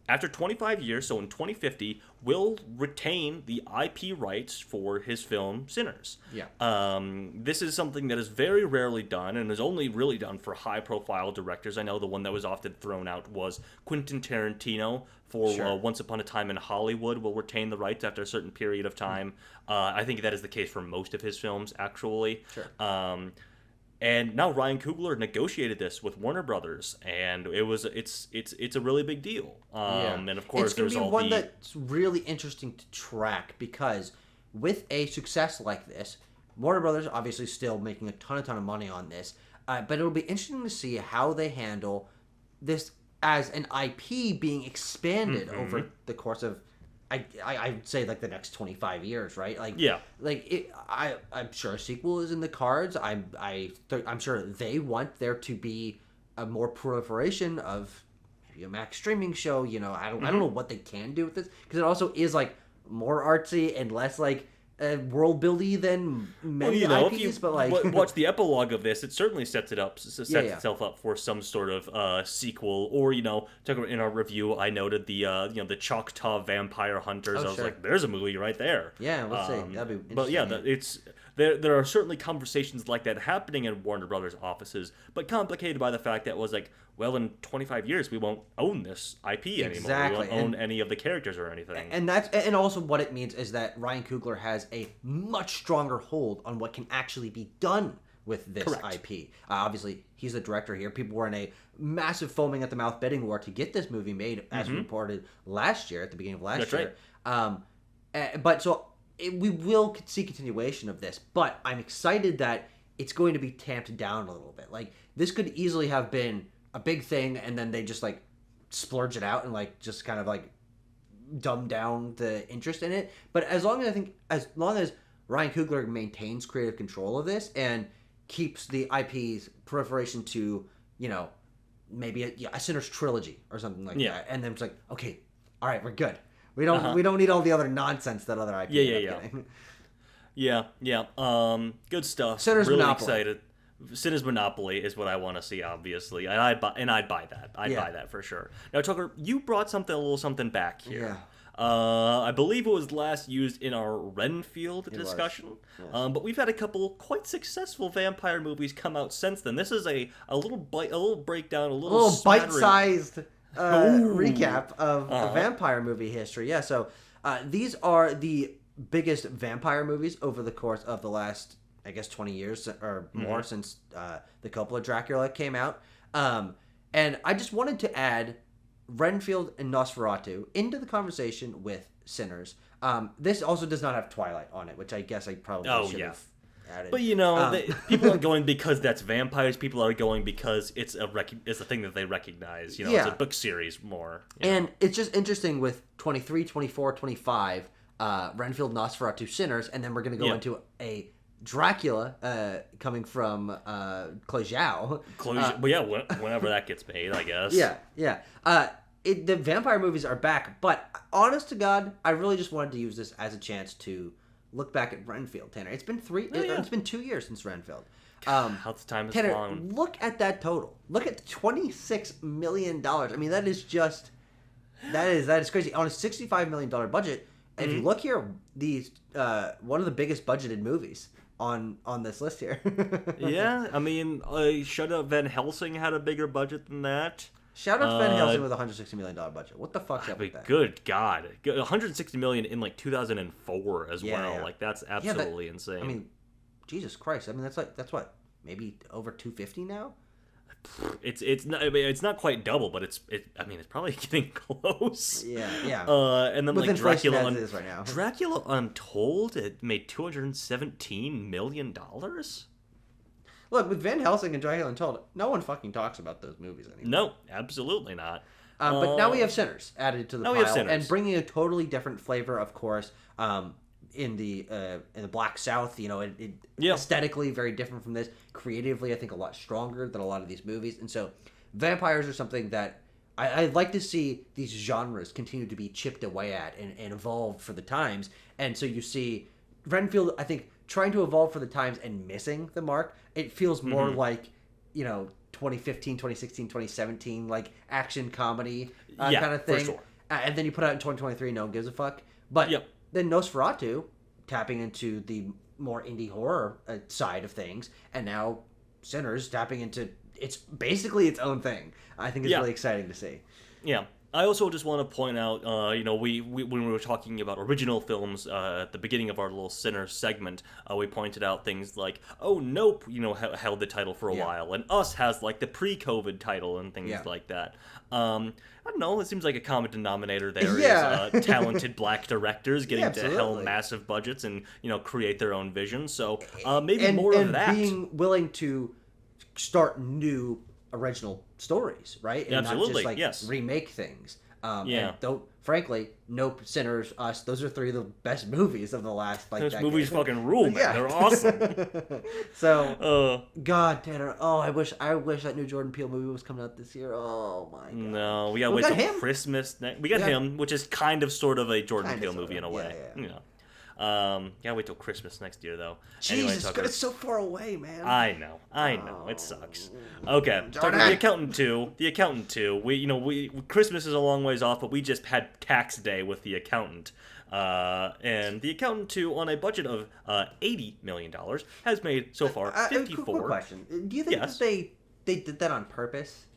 Speaker 1: after 25 years, so in 2050, will retain the IP rights for his film Sinners. This is something that is very rarely done, and is only really done for high-profile directors. I know the one that was often thrown out was Quentin Tarantino for Once Upon a Time in Hollywood will retain the rights after a certain period of time. I think that is the case for most of his films, actually. And now Ryan Coogler negotiated this with Warner Brothers, and it's a really big deal. And of course, there's all
Speaker 2: one that's really interesting to track, because with a success like this, Warner Brothers obviously still making a ton of money on this, but it'll be interesting to see how they handle this as an IP being expanded over the course of, I'd say, like the next 25 years, right? I'm sure a sequel is in the cards. I'm sure they want there to be a more proliferation of maybe a Max streaming show. You know, I don't know what they can do with this, because it also is like more artsy and less like world buildy than many IPs.
Speaker 1: If you
Speaker 2: but like
Speaker 1: watch the epilogue of this, it certainly sets itself up for some sort of sequel. Or in our review, I noted the Choctaw Vampire Hunters. I was like, there's a movie right there.
Speaker 2: Yeah, let's see. That'd be interesting.
Speaker 1: But yeah, there are certainly conversations like that happening in Warner Brothers offices, but complicated by the fact that it was like, well, in 25 years we won't own this IP anymore.
Speaker 2: Exactly.
Speaker 1: We won't own any of the characters or anything.
Speaker 2: And also what it means is that Ryan Coogler has a much stronger hold on what can actually be done with this IP. Obviously, he's the director here. People were in a massive foaming at the mouth bidding war to get this movie made, as reported last year, at the beginning of last year. We will see continuation of this, but I'm excited that it's going to be tamped down a little bit. Like, this could easily have been a big thing, and then they just like splurge it out and like just kind of like dumb down the interest in it. But as long as Ryan Coogler maintains creative control of this and keeps the IP's proliferation to, maybe a Sinners trilogy or something like that, and then it's like, okay, all right, we're good. We don't need all the other nonsense that other IP.
Speaker 1: Good stuff.
Speaker 2: Sinners
Speaker 1: really
Speaker 2: Monopoly.
Speaker 1: Excited. Sinners Monopoly is what I want to see, obviously, and I'd buy that. I'd buy that for sure. Now, Tucker, you brought a little something back here. I believe it was last used in our Renfield discussion. But we've had a couple quite successful vampire movies come out since then. This is a little breakdown, a little
Speaker 2: bite-sized recap of vampire movie history. Yeah, so these are the biggest vampire movies over the course of the last, I guess, 20 years or more since the Coppola Dracula came out. And I just wanted to add Renfield and Nosferatu into the conversation with Sinners. This also does not have Twilight on it, which I guess I probably should have added.
Speaker 1: But people aren't going because that's vampires. People are going because it's a thing that they recognize. It's a book series more.
Speaker 2: And it's just interesting with 23, 24, 25, Renfield, Nosferatu, Sinners, and then we're going to go into a Dracula coming from Chloe Zhao.
Speaker 1: Whenever that gets made, I guess.
Speaker 2: The vampire movies are back, but honest to God, I really just wanted to use this as a chance to look back at Renfield, Tanner. It's been it's been 2 years since Renfield.
Speaker 1: How the time has
Speaker 2: Tanner,
Speaker 1: flown.
Speaker 2: look at that total. Look at $26 million. I mean, that is crazy on a $65 million budget. And if you look here, these one of the biggest budgeted movies on this list here.
Speaker 1: Yeah, I mean, Shut Up Van Helsing had a bigger budget than that.
Speaker 2: Shout out to Van Helsing with a $160 million budget. What the fuck's up with that?
Speaker 1: Good God, $160 million in like 2004 as well.
Speaker 2: Yeah.
Speaker 1: Like that's absolutely insane.
Speaker 2: I mean, Jesus Christ. I mean, that's what, maybe over 250 now.
Speaker 1: It's not, I mean, it's not quite double, but it's probably getting close.
Speaker 2: Yeah.
Speaker 1: And then
Speaker 2: With
Speaker 1: like
Speaker 2: inflation
Speaker 1: Dracula,
Speaker 2: as it is right now.
Speaker 1: Dracula Untold, it made $217 million.
Speaker 2: Look, with Van Helsing and Dracula Untold, no one fucking talks about those movies anymore.
Speaker 1: No, absolutely not.
Speaker 2: But now we have Sinners added to the pile, and bringing a totally different flavor, of course. In the Black South, you know, it aesthetically very different from this. Creatively, I think a lot stronger than a lot of these movies. And so, vampires are something that I'd like to see these genres continue to be chipped away at and evolved for the times. And so you see Renfield, I think, trying to evolve for the times and missing the mark. It feels more like, you know, 2015, 2016, 2017, like action comedy kind of thing.
Speaker 1: For sure.
Speaker 2: And then you put out in 2023, no one gives a fuck. But then Nosferatu, tapping into the more indie horror side of things, and now Sinners tapping into it's basically its own thing. I think it's really exciting to see.
Speaker 1: Yeah. I also just want to point out, you know, we when we were talking about original films at the beginning of our little Sinner segment, we pointed out things like, oh, Nope, you know, held the title for a while, and Us has like the pre-COVID title and things like that. I don't know. It seems like a common denominator there is talented black directors getting to helm massive budgets and, you know, create their own vision. So maybe more of that.
Speaker 2: And being willing to start new original stories, right? And
Speaker 1: absolutely,
Speaker 2: not just remake things. And frankly, Nope, Sinners, Us, those are three of the best movies of the last
Speaker 1: those movies fucking rule, man. They're awesome.
Speaker 2: So, God, Tanner, I wish that new Jordan Peele movie was coming out this year. Oh my God.
Speaker 1: No, we gotta wait till Christmas. We got him, which is kind of sort of a Jordan Peele movie in a way. Yeah. Gotta wait till Christmas next year, though.
Speaker 2: Jesus, anyway, it's so far away, man.
Speaker 1: I know, it sucks. Okay, Tucker, The Accountant 2. We Christmas is a long ways off, but we just had tax day with The Accountant. And The Accountant 2, on a budget of $80 million, has made so far 54.
Speaker 2: Quick question: do you think that they did that on purpose?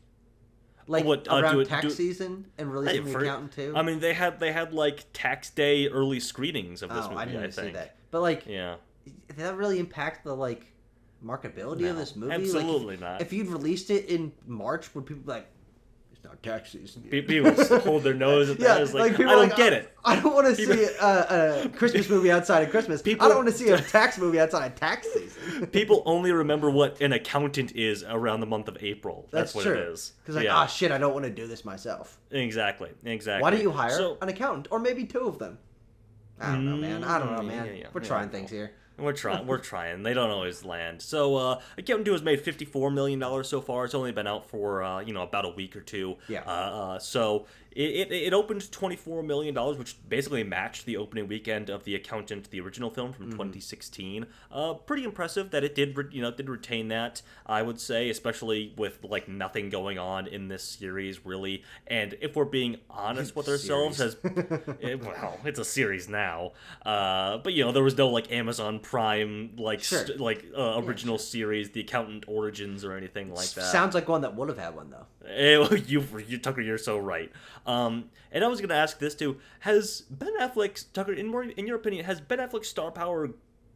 Speaker 2: Like
Speaker 1: around
Speaker 2: tax season and releasing The Accountant too?
Speaker 1: I mean, they had like tax day early screenings of this movie.
Speaker 2: I didn't see
Speaker 1: think.
Speaker 2: that. But did that really impact the marketability of this movie?
Speaker 1: Absolutely not.
Speaker 2: If you'd released it in March, would people be like, it's not tax season?
Speaker 1: People hold their nose at that. I don't get it.
Speaker 2: I don't want to see a Christmas movie outside of Christmas. I don't want to see a tax movie outside of tax season.
Speaker 1: People only remember what an accountant is around the month of April. That's what
Speaker 2: true.
Speaker 1: It is.
Speaker 2: Because shit, I don't want to do this myself.
Speaker 1: Exactly.
Speaker 2: Why don't you hire an accountant? Or maybe two of them. I don't know, man. We're trying things here.
Speaker 1: We're trying. They don't always land. So, Accountant 2 has made $54 million so far. It's only been out for, about a week or two.
Speaker 2: Yeah.
Speaker 1: So, it opened $24 million, which basically matched the opening weekend of The Accountant, the original film from 2016. Pretty impressive that it did retain that, I would say, especially with, nothing going on in this series, really. And if we're being honest with ourselves, it's a series now. But, there was no, Amazon Prime, original series, The Accountant Origins, or anything like that.
Speaker 2: Sounds like one that would have had one, though.
Speaker 1: Tucker, you're so right. And I was going to ask this too: has Ben Affleck's, Tucker, in your opinion, has Ben Affleck's star power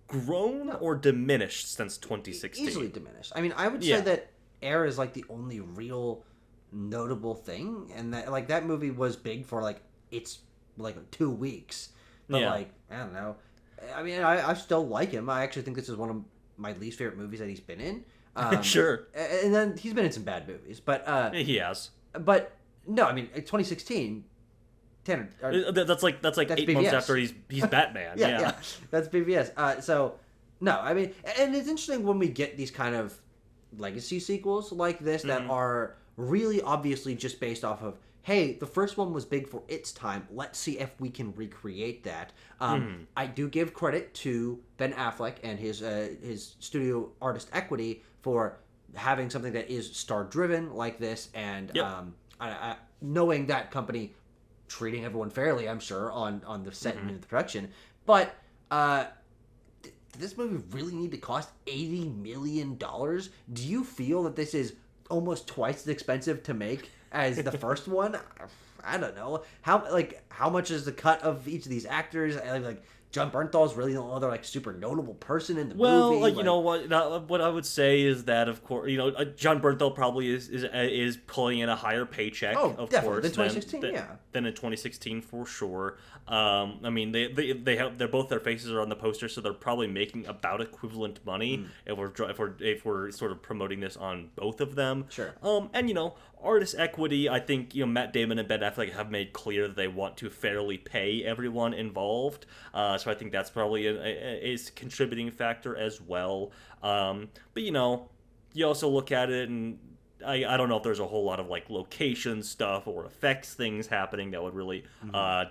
Speaker 1: grown or diminished since 2016?
Speaker 2: Easily diminished. I mean, I would say that Air is the only real notable thing, and that that movie was big for it's 2 weeks. But I don't know. I mean, I still like him. I actually think this is one of my least favorite movies that he's been in.
Speaker 1: Sure.
Speaker 2: And then he's been in some bad movies, but
Speaker 1: he has.
Speaker 2: But no, I mean 2016. Tanner.
Speaker 1: That's 8
Speaker 2: BVS.
Speaker 1: months after he's Batman.
Speaker 2: yeah, that's BVS. So no, I mean, and it's interesting when we get these kind of legacy sequels like this that are really obviously just based off of hey, the first one was big for its time. Let's see if we can recreate that. I do give credit to Ben Affleck and his studio artist equity for having something that is star driven like this, and knowing that company treating everyone fairly, I'm sure, on the set and in the production. But did this movie really need to cost $80 million? Do you feel that this is almost twice as expensive to make as the first one? I don't know. How much is the cut of each of these actors? Like John Bernthal is really the only other like super notable person in the movie.
Speaker 1: Well, you know what I would say is that, of course, John Bernthal probably is pulling in a higher paycheck, of
Speaker 2: definitely.
Speaker 1: course,
Speaker 2: than 2016,
Speaker 1: than in 2016 for sure. I mean, they're both, their faces are on the poster, so they're probably making about equivalent money if we're sort of promoting this on both of them.
Speaker 2: Sure.
Speaker 1: And artist equity, I think Matt Damon and Ben Affleck have made clear that they want to fairly pay everyone involved. So I think that's probably a contributing factor as well. But you also look at it, and I don't know if there's a whole lot of like location stuff or effects things happening that would really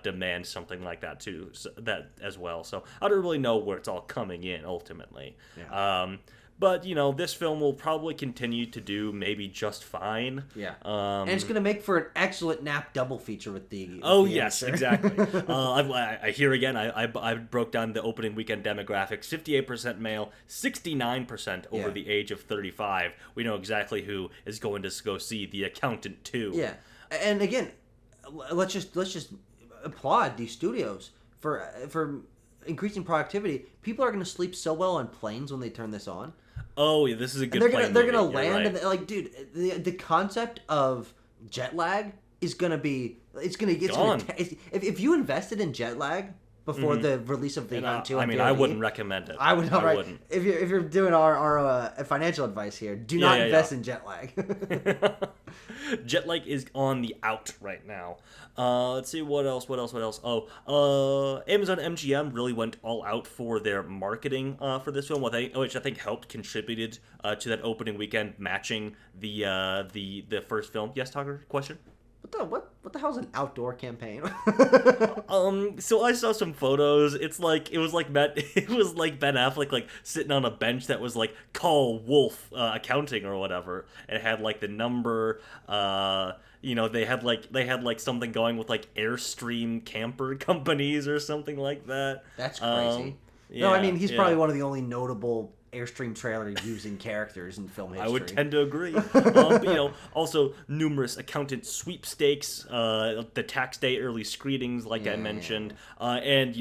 Speaker 1: demand something like that too, that as well. So I don't really know where it's all coming in ultimately.
Speaker 2: Yeah.
Speaker 1: But this film will probably continue to do maybe just fine.
Speaker 2: Yeah. And it's gonna make for an excellent nap double feature with the.
Speaker 1: Yes, exactly. I hear again. I broke down the opening weekend demographics: 58% male, 69% over the age of 35. We know exactly who is going to go see The Accountant 2.
Speaker 2: Yeah, and again, let's just applaud these studios for increasing productivity. People are going to sleep so well on planes when they turn this on.
Speaker 1: Oh, yeah, this is a good.
Speaker 2: They're gonna land, right. And like, dude, the concept of jet lag is gonna be. It's gonna get. If you invested in jet lag before the release of the Accountant 2,
Speaker 1: I wouldn't recommend it.
Speaker 2: I would. I wouldn't. If you're doing our financial advice here, do not invest in jet lag.
Speaker 1: Jet lag is on the out right now. Let's see what else. Amazon MGM really went all out for their marketing for this film, which I think helped contributed to that opening weekend matching the first film. Yes, Tucker, question?
Speaker 2: What the hell's an outdoor campaign?
Speaker 1: So I saw some photos. It was like Ben Affleck like sitting on a bench that was like call Wolf accounting or whatever. And it had like the number. They had like something going with like Airstream camper companies or something like that.
Speaker 2: That's crazy. No, I mean he's probably one of the only notable Airstream trailer using characters in film history.
Speaker 1: I would tend to agree. But, also numerous accountant sweepstakes, the tax day early screenings, like I mentioned, and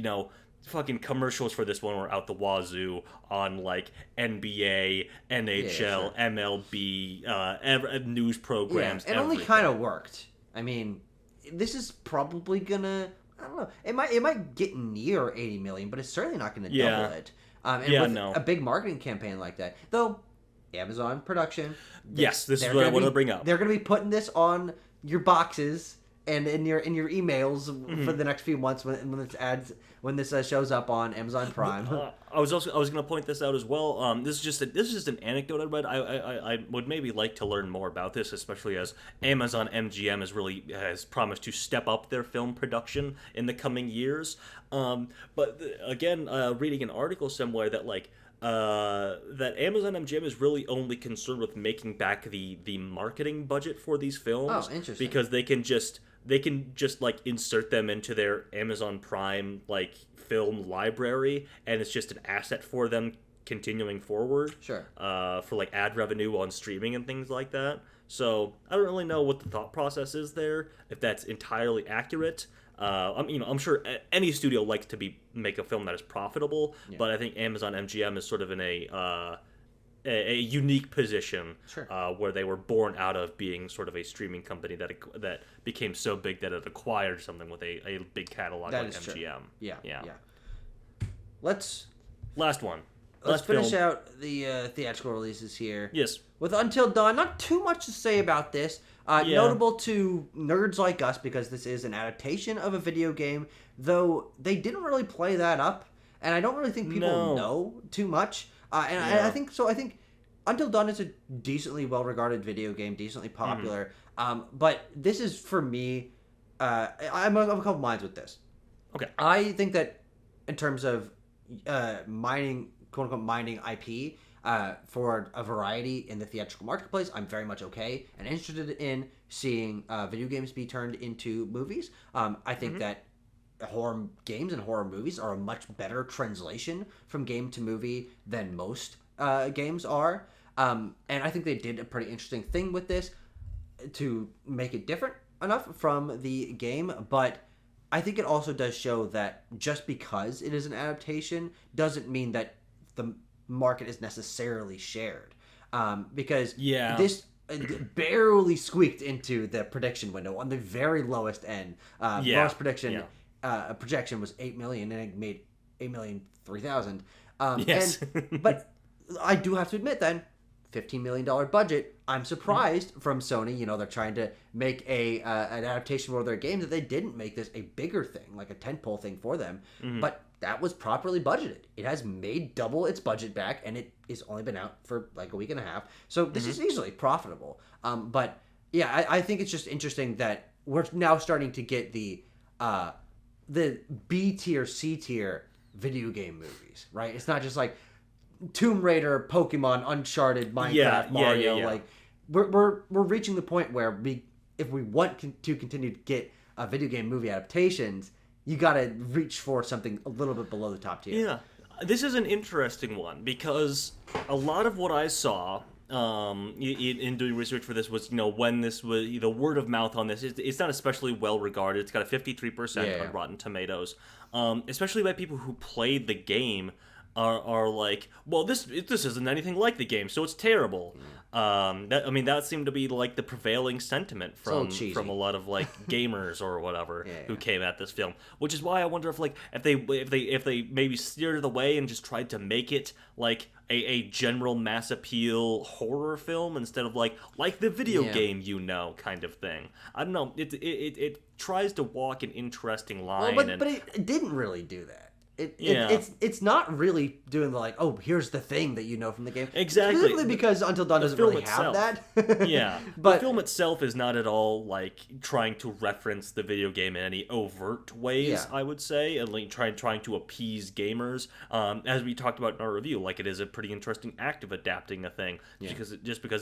Speaker 1: fucking commercials for this one were out the wazoo on like NBA, NHL, MLB, news programs.
Speaker 2: It only kind of worked. I mean, this is probably gonna. I don't know. It might get near 80 million, but it's certainly not going to double it. A big marketing campaign like that, though, Amazon production.
Speaker 1: Yes, this is what I want to bring up.
Speaker 2: They're going to be putting this on your boxes and in your emails for the next few months when this shows up on Amazon Prime.
Speaker 1: I was going to point this out as well. This is just an anecdote I read. I would maybe like to learn more about this, especially as Amazon MGM has promised to step up their film production in the coming years. But again, reading an article somewhere that that Amazon MGM is really only concerned with making back the marketing budget for these films.
Speaker 2: Oh, interesting.
Speaker 1: Because they can just like insert them into their Amazon Prime like film library, and it's just an asset for them continuing forward.
Speaker 2: Sure.
Speaker 1: For like ad revenue on streaming and things like that. So I don't really know what the thought process is there, if that's entirely accurate. I'm sure any studio likes to make a film that is profitable, but I think Amazon MGM is sort of in a unique position,
Speaker 2: sure.
Speaker 1: Where they were born out of being sort of a streaming company that became so big that it acquired something with a big catalog like MGM.
Speaker 2: True. Yeah.
Speaker 1: Last one.
Speaker 2: Let's finish out the theatrical releases here.
Speaker 1: Yes.
Speaker 2: With Until Dawn, not too much to say about this. Notable to nerds like us because this is an adaptation of a video game, though they didn't really play that up, and I don't really think people know too much. I think Until Dawn is a decently well-regarded video game, decently popular. But this is for me. I'm of a couple minds with this.
Speaker 1: Okay.
Speaker 2: I think that in terms of mining, quote unquote, mining IP for a variety in the theatrical marketplace, I'm very much okay and interested in seeing video games be turned into movies. I think that horror games and horror movies are a much better translation from game to movie than most games are. And I think they did a pretty interesting thing with this to make it different enough from the game, but I think it also does show that just because it is an adaptation doesn't mean that the market is necessarily shared. Because this barely squeaked into the prediction window on the very lowest end. Lowest prediction projection was 8 million, and it made 8,003,000.
Speaker 1: Yes.
Speaker 2: But I do have to admit then, $15 million budget. I'm surprised from Sony. You know, they're trying to make an adaptation for their game that they didn't make this a bigger thing, like a tentpole thing for them. But that was properly budgeted. It has made double its budget back, and it has only been out for like a week and a half. So this is easily profitable. But yeah, I think it's just interesting that we're now starting to get the B tier, C tier video game movies, right? It's not just like Tomb Raider, Pokemon, Uncharted, Minecraft, Mario. Like we're reaching the point where if we want to continue to get video game movie adaptations, you got to reach for something a little bit below the top tier.
Speaker 1: Yeah, this is an interesting one because a lot of what I saw in doing research for this was, when this was the word of mouth on this, it's not especially well regarded. It's got a 53% on Rotten Tomatoes, especially by people who played the game. Are like, well, this isn't anything like the game, so it's terrible. That seemed to be like the prevailing sentiment from a lot of like gamers or whatever who came at this film, which is why I wonder if they maybe steered it away and just tried to make it like a general mass appeal horror film instead of like the video game kind of thing. I don't know. It tries to walk an interesting line,
Speaker 2: but it didn't really do that. It's not really doing the like, oh, here's the thing that you know from the game.
Speaker 1: Exactly.
Speaker 2: Specifically because Until Dawn doesn't really have that.
Speaker 1: But the film itself is not at all like trying to reference the video game in any overt ways, I would say, and like trying to appease gamers. As we talked about in our review, like it is a pretty interesting act of adapting a thing because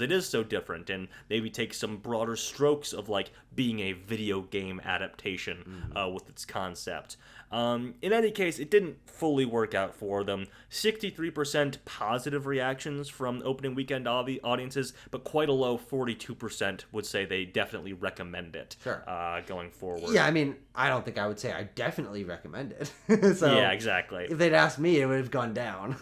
Speaker 1: it is so different and maybe takes some broader strokes of like being a video game adaptation with its concept. In any case, it didn't fully work out for them. 63% positive reactions from opening weekend audiences, but quite a low 42% would say they definitely recommend it going forward.
Speaker 2: Yeah, I mean, I don't think I would say I definitely recommend it. So
Speaker 1: yeah, exactly.
Speaker 2: If they'd asked me, it would have gone down.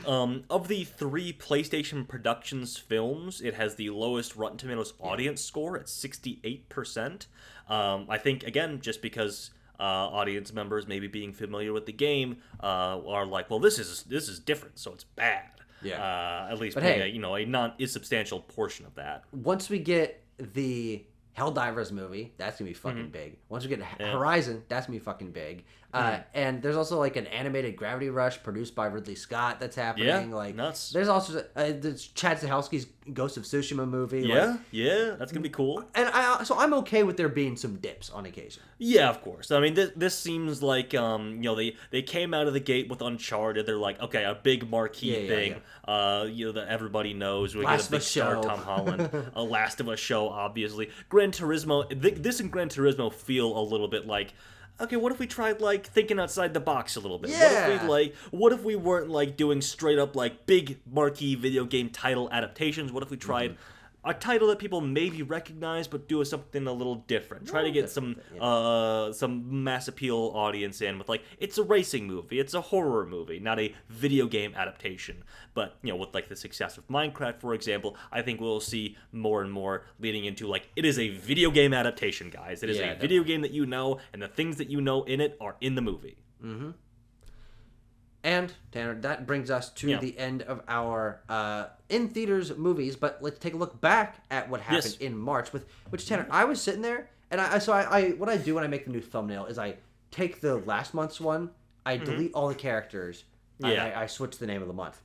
Speaker 1: Of the 3 PlayStation Productions films, it has the lowest Rotten Tomatoes audience score at 68%. I think, again, just because audience members maybe being familiar with the game are like, well, this is different, so it's bad. At least being a not insubstantial portion of that.
Speaker 2: Once we get the Helldivers movie, that's gonna be fucking big. Once we get Horizon, that's gonna be fucking big. And there's also like an animated Gravity Rush produced by Ridley Scott that's happening.
Speaker 1: Yeah,
Speaker 2: like
Speaker 1: nuts.
Speaker 2: There's also there's Chad Stahelski's Ghost of Tsushima movie.
Speaker 1: Yeah, that's gonna be cool.
Speaker 2: And I'm okay with there being some dips on occasion.
Speaker 1: Yeah, of course. I mean, this seems like they came out of the gate with Uncharted. They're like, okay, a big marquee thing. That everybody knows. We get a big star, Tom Holland. A Last of Us show, obviously. Gran Turismo. This and Gran Turismo feel a little bit like, okay, what if we tried like thinking outside the box a little bit? What if we weren't like doing straight up like big marquee video game title adaptations? What if we tried a title that people maybe recognize but do something a little different? Try to get some mass appeal audience in with like, it's a racing movie, it's a horror movie, not a video game adaptation. But with like the success of Minecraft, for example, I think we'll see more and more leading into like, it is a video game adaptation, guys. It is a video game that you know, and the things that you know in it are in the movie.
Speaker 2: And Tanner, that brings us to the end of our in theaters movies. But let's take a look back at what happened in March. Which Tanner, I was sitting there, and I what I do when I make the new thumbnail is I take the last month's one, I delete all the characters, I switch the name of the month.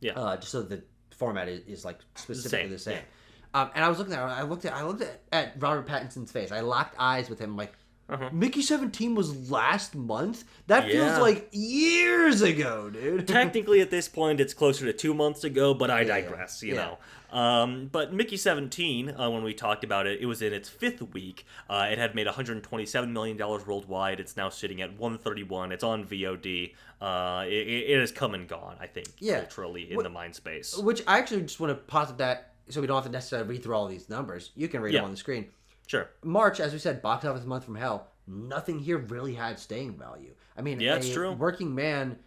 Speaker 2: Just so the format is like specifically the same. And I was looking at, I looked at Robert Pattinson's face. I locked eyes with him. I'm like, Mickey 17 was last month? That feels like years ago, dude.
Speaker 1: Technically, at this point, it's closer to 2 months ago, but I digress, you know. But Mickey 17, when we talked about it, it was in its 5th week. It had made $127 million worldwide. It's now sitting at 131. It's on VOD. It has come and gone, I think, culturally in the mind space.
Speaker 2: Which I actually just want to posit that so we don't have to necessarily read through all these numbers. You can read them on the screen.
Speaker 1: Sure.
Speaker 2: March, as we said, box office month from hell. Nothing here really had staying value. I mean,
Speaker 1: it's true.
Speaker 2: Working Man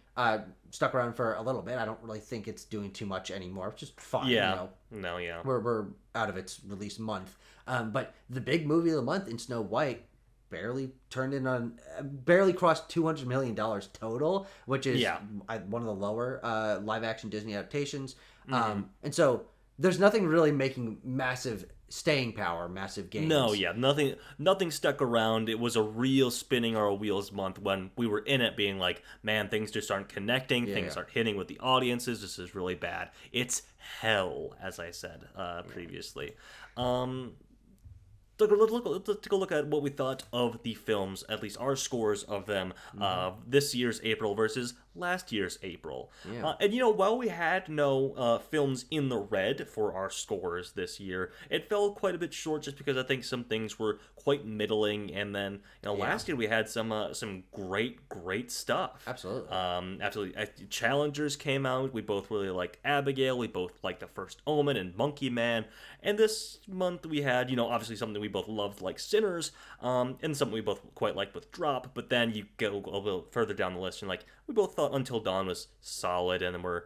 Speaker 2: stuck around for a little bit. I don't really think it's doing too much anymore. It's just fine.
Speaker 1: Yeah.
Speaker 2: You know? We're out of its release month. But the big movie of the month in Snow White barely crossed $200 million total, which is one of the lower live action Disney adaptations. And so there's nothing really making massive staying power, massive gains.
Speaker 1: No, nothing stuck around. It was a real spinning our wheels month when we were in it being like, man, things just aren't connecting, things aren't hitting with the audiences, this is really bad. It's hell, as I said previously. Let's take a look at what we thought of the films, at least our scores of them, this year's April versus last year's April. And while we had no films in the red for our scores this year, it fell quite a bit short just because I think some things were quite middling, and then last year we had some great stuff. Absolutely. Challengers came out. We both really liked Abigail. We both liked The First Omen and Monkey Man. And this month we had, obviously something we both loved like Sinners, and something we both quite liked with Drop. But then you go a little further down the list and we both thought Until Dawn was solid, and then we're,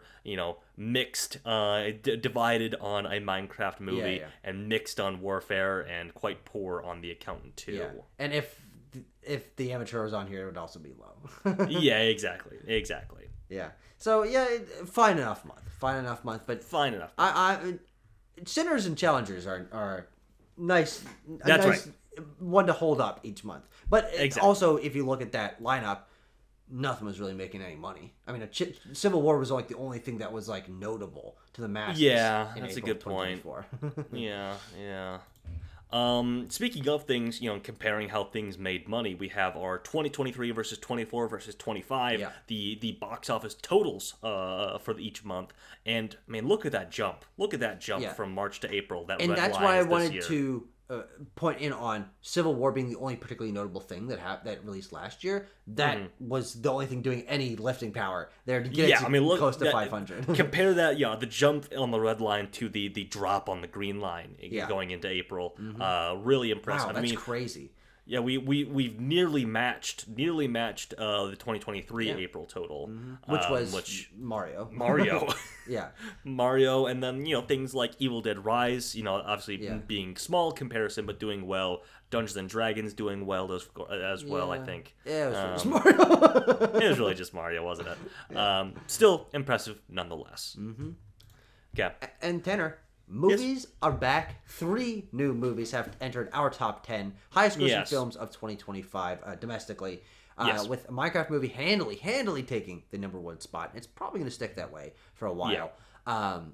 Speaker 1: mixed, divided on a Minecraft movie, and mixed on Warfare, and quite poor on The Accountant 2.
Speaker 2: Yeah. And if The Amateur was on here, it would also be low.
Speaker 1: Yeah, exactly.
Speaker 2: Yeah. So, fine enough month. But
Speaker 1: fine enough.
Speaker 2: I Sinners and Challengers are nice.
Speaker 1: That's right.
Speaker 2: One to hold up each month. But also, if you look at that lineup, nothing was really making any money. I mean, Civil War was like the only thing that was notable to the masses.
Speaker 1: Yeah, that's a good point. Yeah. Speaking of things, comparing how things made money, we have our 2023 versus 24 versus 25, the box office totals for each month, and look at that jump! From March to April.
Speaker 2: And that's why I wanted to point in on Civil War being the only particularly notable thing that released last year. That was the only thing doing any lifting power there to get close to 500.
Speaker 1: Compare that, the jump on the red line to the drop on the green line going into April. Really impressive.
Speaker 2: Wow, that's crazy.
Speaker 1: Yeah, we've nearly matched the 2023 April total,
Speaker 2: which was Mario. Yeah,
Speaker 1: Mario, and then things like Evil Dead Rise. Obviously being small comparison, but doing well. Dungeons and Dragons doing well as well. I think.
Speaker 2: Yeah, it was just Mario.
Speaker 1: It was really just Mario, wasn't it? Yeah. Still impressive nonetheless. Okay.
Speaker 2: And Tanner. Movies are back. 3 new movies have entered our top 10 highest grossing films of 2025 domestically. With a Minecraft movie handily taking the number 1 spot. It's probably going to stick that way for a while.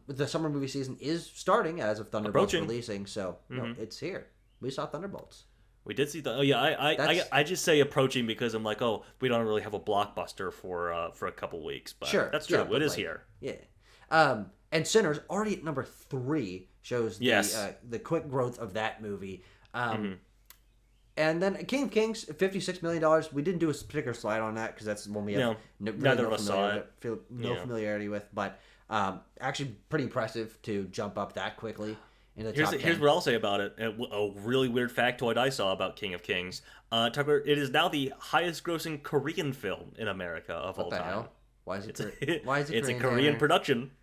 Speaker 2: The summer movie season is starting as of Thunderbolts releasing, so it's here. We saw Thunderbolts.
Speaker 1: We did see I just say approaching because I'm like, we don't really have a blockbuster for a couple weeks, but that's true. It is here.
Speaker 2: Yeah. And Sinners, already at number 3, shows the quick growth of that movie. And then King of Kings, $56 million. We didn't do a particular slide on that because that's one we have familiarity with. But actually pretty impressive to jump up that quickly in the top 10.
Speaker 1: Here's what I'll say about it. A really weird factoid I saw about King of Kings. Tucker, it is now the highest grossing Korean film in America of all time.
Speaker 2: Hell? Why is it
Speaker 1: It's a Korean production.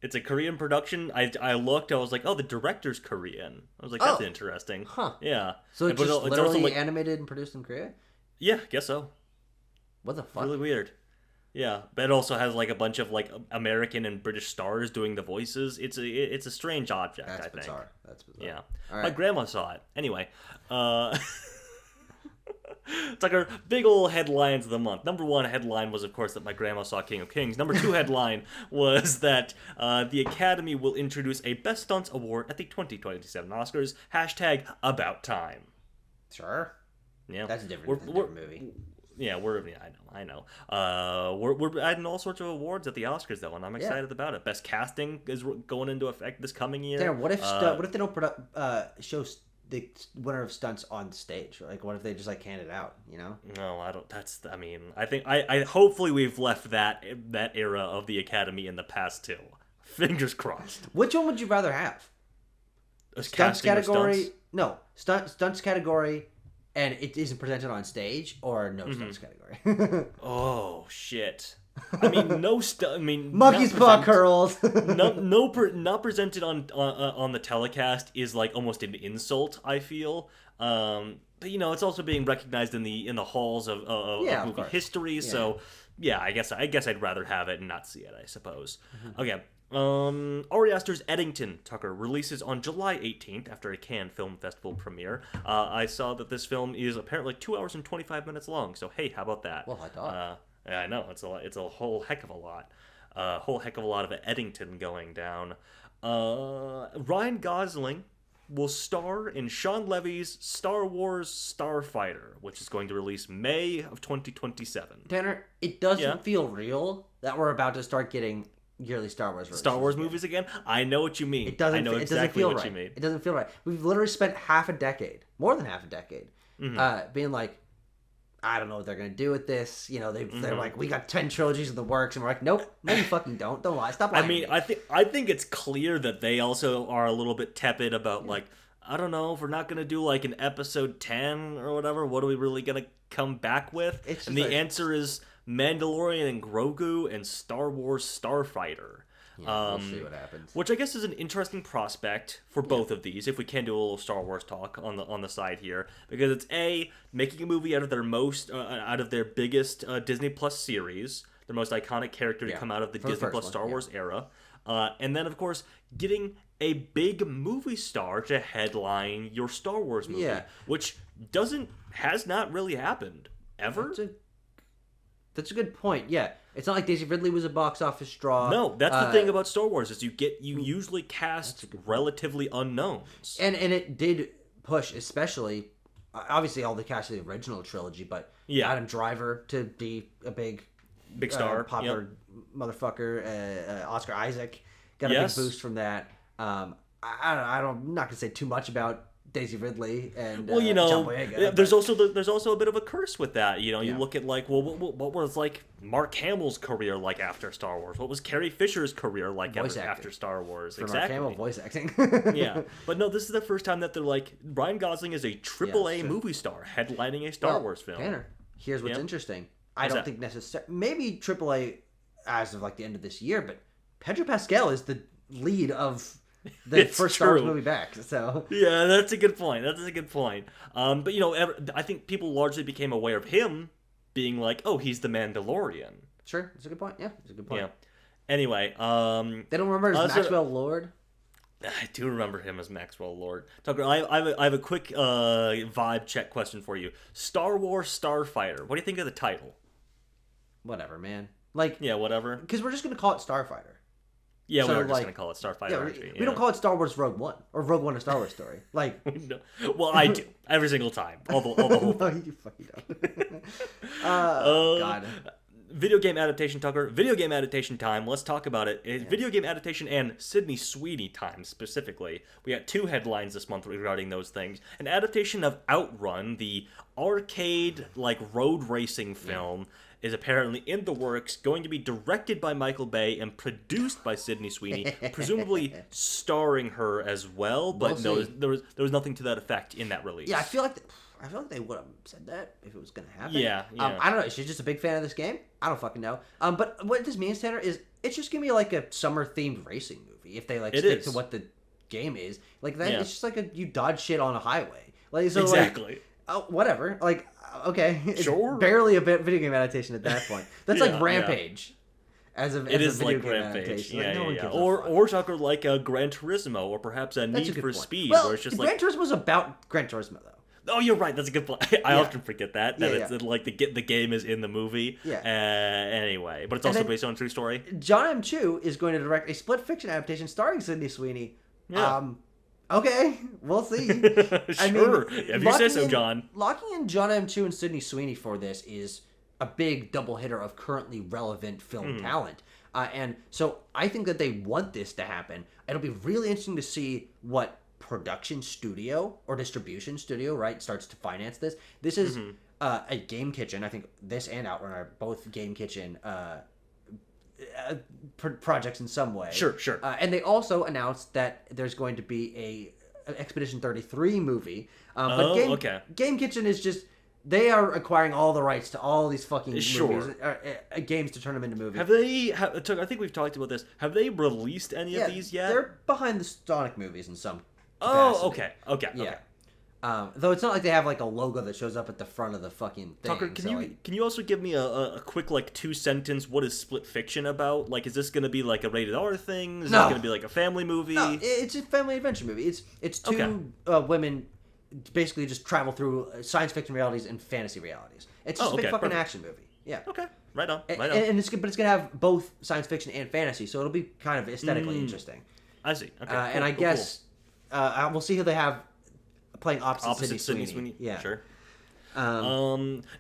Speaker 1: It's a Korean production. I looked. I was like, the director's Korean. I was like, that's interesting.
Speaker 2: Huh.
Speaker 1: Yeah.
Speaker 2: So it's just literally animated and produced in Korea?
Speaker 1: Yeah, guess so.
Speaker 2: What the fuck?
Speaker 1: Really weird. Yeah, but it also has a bunch of American and British stars doing the voices. It's a strange object.
Speaker 2: That's
Speaker 1: I think.
Speaker 2: Bizarre. That's bizarre.
Speaker 1: Yeah. Right. My grandma saw it. Anyway. Tucker, big old headlines of the month. Number one headline was, of course, that my grandma saw King of Kings. Number two headline was that the Academy will introduce a Best Stunts award at the 2027 Oscars. Hashtag about time.
Speaker 2: Sure.
Speaker 1: Yeah,
Speaker 2: That's different than a different movie.
Speaker 1: Yeah, I know. We're adding all sorts of awards at the Oscars though, and I'm excited about it. Best casting is going into effect this coming year.
Speaker 2: Damn, what if they don't show the winner of stunts on stage? Like, what if they just like hand it out? You know?
Speaker 1: No, I don't. I mean, I think I hopefully we've left that era of the Academy in the past too. Fingers crossed.
Speaker 2: Which one would you rather have?
Speaker 1: A
Speaker 2: Stunts
Speaker 1: casting or
Speaker 2: category?
Speaker 1: stunts?
Speaker 2: No, stunts category, and it isn't presented on stage, or no stunts category.
Speaker 1: Oh shit. I mean,
Speaker 2: Monkey's paw curls.
Speaker 1: not presented on the telecast is like almost an insult. I feel, but it's also being recognized in the halls of movie history. Yeah. So yeah, I guess I'd rather have it and not see it. I suppose. Okay. Ari Aster's Eddington, Tucker, releases on July 18th after a Cannes Film Festival premiere. I saw that this film is apparently 2 hours and 25 minutes long. So hey, how about that?
Speaker 2: Well, I thought.
Speaker 1: Yeah, I know it's a lot. It's a whole heck of a lot. Whole heck of a lot of Eddington going down. Ryan Gosling will star in Sean Levy's Star Wars Starfighter, which is going to release May of 2027.
Speaker 2: Tanner, it doesn't feel real that we're about to start getting yearly Star Wars
Speaker 1: movies again. I know what you mean.
Speaker 2: It doesn't.
Speaker 1: I know exactly what you mean.
Speaker 2: It doesn't feel right. We've literally spent more than half a decade, being like, I don't know what they're gonna do with this. They're like, we got 10 trilogies in the works, and we're like, nope, no, you fucking don't. Don't lie. Stop lying.
Speaker 1: I mean, I think it's clear that they also are a little bit tepid about like, I don't know if we're not gonna do like an episode 10 or whatever. What are we really gonna come back with? And the answer is Mandalorian and Grogu and Star Wars Starfighter.
Speaker 2: We'll see what happens.
Speaker 1: Which I guess is an interesting prospect for both of these, if we can do a little Star Wars talk on the side here, because it's making a movie out of their biggest Disney Plus series, their most iconic character to come out of the Disney Plus Star Wars era, and then of course getting a big movie star to headline your Star Wars movie, which has not really happened ever.
Speaker 2: That's a good point. Yeah, it's not like Daisy Ridley was a box office draw.
Speaker 1: No, that's the thing about Star Wars is you usually cast relatively unknowns,
Speaker 2: and it did push, especially obviously all the cast of the original trilogy, but Adam Driver to be a big
Speaker 1: star,
Speaker 2: popular motherfucker. Oscar Isaac got a big boost from that. I'm not gonna say too much about Daisy Ridley and John Boyega.
Speaker 1: There's also a bit of a curse with that. You look at like, what was like Mark Hamill's career like after Star Wars? What was Carrie Fisher's career like after Star Wars?
Speaker 2: For Mark Hamill, voice acting.
Speaker 1: Yeah, but no, this is the first time that they're like, Ryan Gosling is a AAA movie star headlining a Star Wars film.
Speaker 2: Tanner, here's what's interesting. I don't think necessarily, maybe AAA as of like the end of this year, but Pedro Pascal is the lead of the first Star Wars movie back. So
Speaker 1: yeah, that's a good point. But I think people largely became aware of him being like, oh, he's the Mandalorian.
Speaker 2: Sure, that's a good point. Yeah, that's a good point.
Speaker 1: Yeah. Anyway,
Speaker 2: they don't remember as Maxwell Lord.
Speaker 1: I do remember him as Maxwell Lord. Tucker, I have a quick vibe check question for you. Star Wars Starfighter. What do you think of the title?
Speaker 2: Whatever, man. Like,
Speaker 1: yeah, whatever.
Speaker 2: Because we're just gonna call it Starfighter.
Speaker 1: Yeah, we're just gonna call it Starfighter.
Speaker 2: We don't call it Star Wars Rogue One or Rogue One: A Star Wars Story. Like,
Speaker 1: well, I do every single time. All the whole thing.
Speaker 2: No, you fucking don't. God.
Speaker 1: Video game adaptation, Tucker. Video game adaptation time. Let's talk about it. Video game adaptation and Sydney Sweeney time specifically. We got 2 headlines this month regarding those things. An adaptation of Outrun, the arcade like road racing film, is apparently in the works, going to be directed by Michael Bay and produced by Sydney Sweeney, presumably starring her as well. But no, there was nothing to that effect in that release.
Speaker 2: Yeah, I feel like they would have said that if it was going to happen.
Speaker 1: Yeah.
Speaker 2: I don't know. She's just a big fan of this game. I don't fucking know. But what this means, Tanner, is it's just going to be like a summer-themed racing movie if they stick to what the game is. Like that, it's just like you dodge shit on a highway. Like so,
Speaker 1: exactly.
Speaker 2: Whatever. Like, okay, it's
Speaker 1: sure.
Speaker 2: Barely a video game adaptation at that point. That's like Rampage. As a video
Speaker 1: like
Speaker 2: game
Speaker 1: Rampage.
Speaker 2: adaptation.
Speaker 1: Yeah,
Speaker 2: like,
Speaker 1: yeah. Or Tucker like a Gran Turismo, or perhaps a Need for Speed,
Speaker 2: well,
Speaker 1: where it's just
Speaker 2: Gran Turismo was about Gran Turismo though.
Speaker 1: Oh, you're right. That's a good point. I
Speaker 2: Yeah.
Speaker 1: often forget that
Speaker 2: Yeah,
Speaker 1: it's like the game is in the movie.
Speaker 2: Yeah.
Speaker 1: Anyway, but it's
Speaker 2: And
Speaker 1: also
Speaker 2: then-
Speaker 1: based on a true story.
Speaker 2: John M. Chu is going to direct a split fiction adaptation starring Sydney Sweeney.
Speaker 1: Yeah.
Speaker 2: Okay, we'll see.
Speaker 1: Sure. If you say so, John.
Speaker 2: Locking in John M. Chu and Sydney Sweeney for this is a big double hitter of currently relevant film talent. And so I think that they want this to happen. It'll be really interesting to see what production studio or distribution studio, right, starts to finance this. This is a Game Kitchen. I think this and Outrun are both Game Kitchen projects in some way.
Speaker 1: Sure.
Speaker 2: And they also announced that there's going to be an Expedition 33 movie. But Game Kitchen is just... They are acquiring all the rights to all these fucking movies, games to turn them into movies.
Speaker 1: Have they? I think we've talked about this. Have they released any of these yet?
Speaker 2: They're behind the Sonic movies in some capacity.
Speaker 1: Oh, okay.
Speaker 2: Yeah. Though it's not like they have like a logo that shows up at the front of the fucking thing.
Speaker 1: Tucker, can you also give me a quick like 2-sentence what is Split Fiction about? Like, is this going to be like a rated R thing? Is this going to be like a family movie?
Speaker 2: No, it's a family adventure movie. It's two women basically just travel through science fiction realities and fantasy realities. It's just a big fucking action movie. Yeah.
Speaker 1: Okay. Right on.
Speaker 2: And it's gonna have both science fiction and fantasy, so it'll be kind of aesthetically interesting.
Speaker 1: I see. Okay.
Speaker 2: And I guess we'll see who they have playing opposite Sydney Sweeney. Yeah.
Speaker 1: Sure.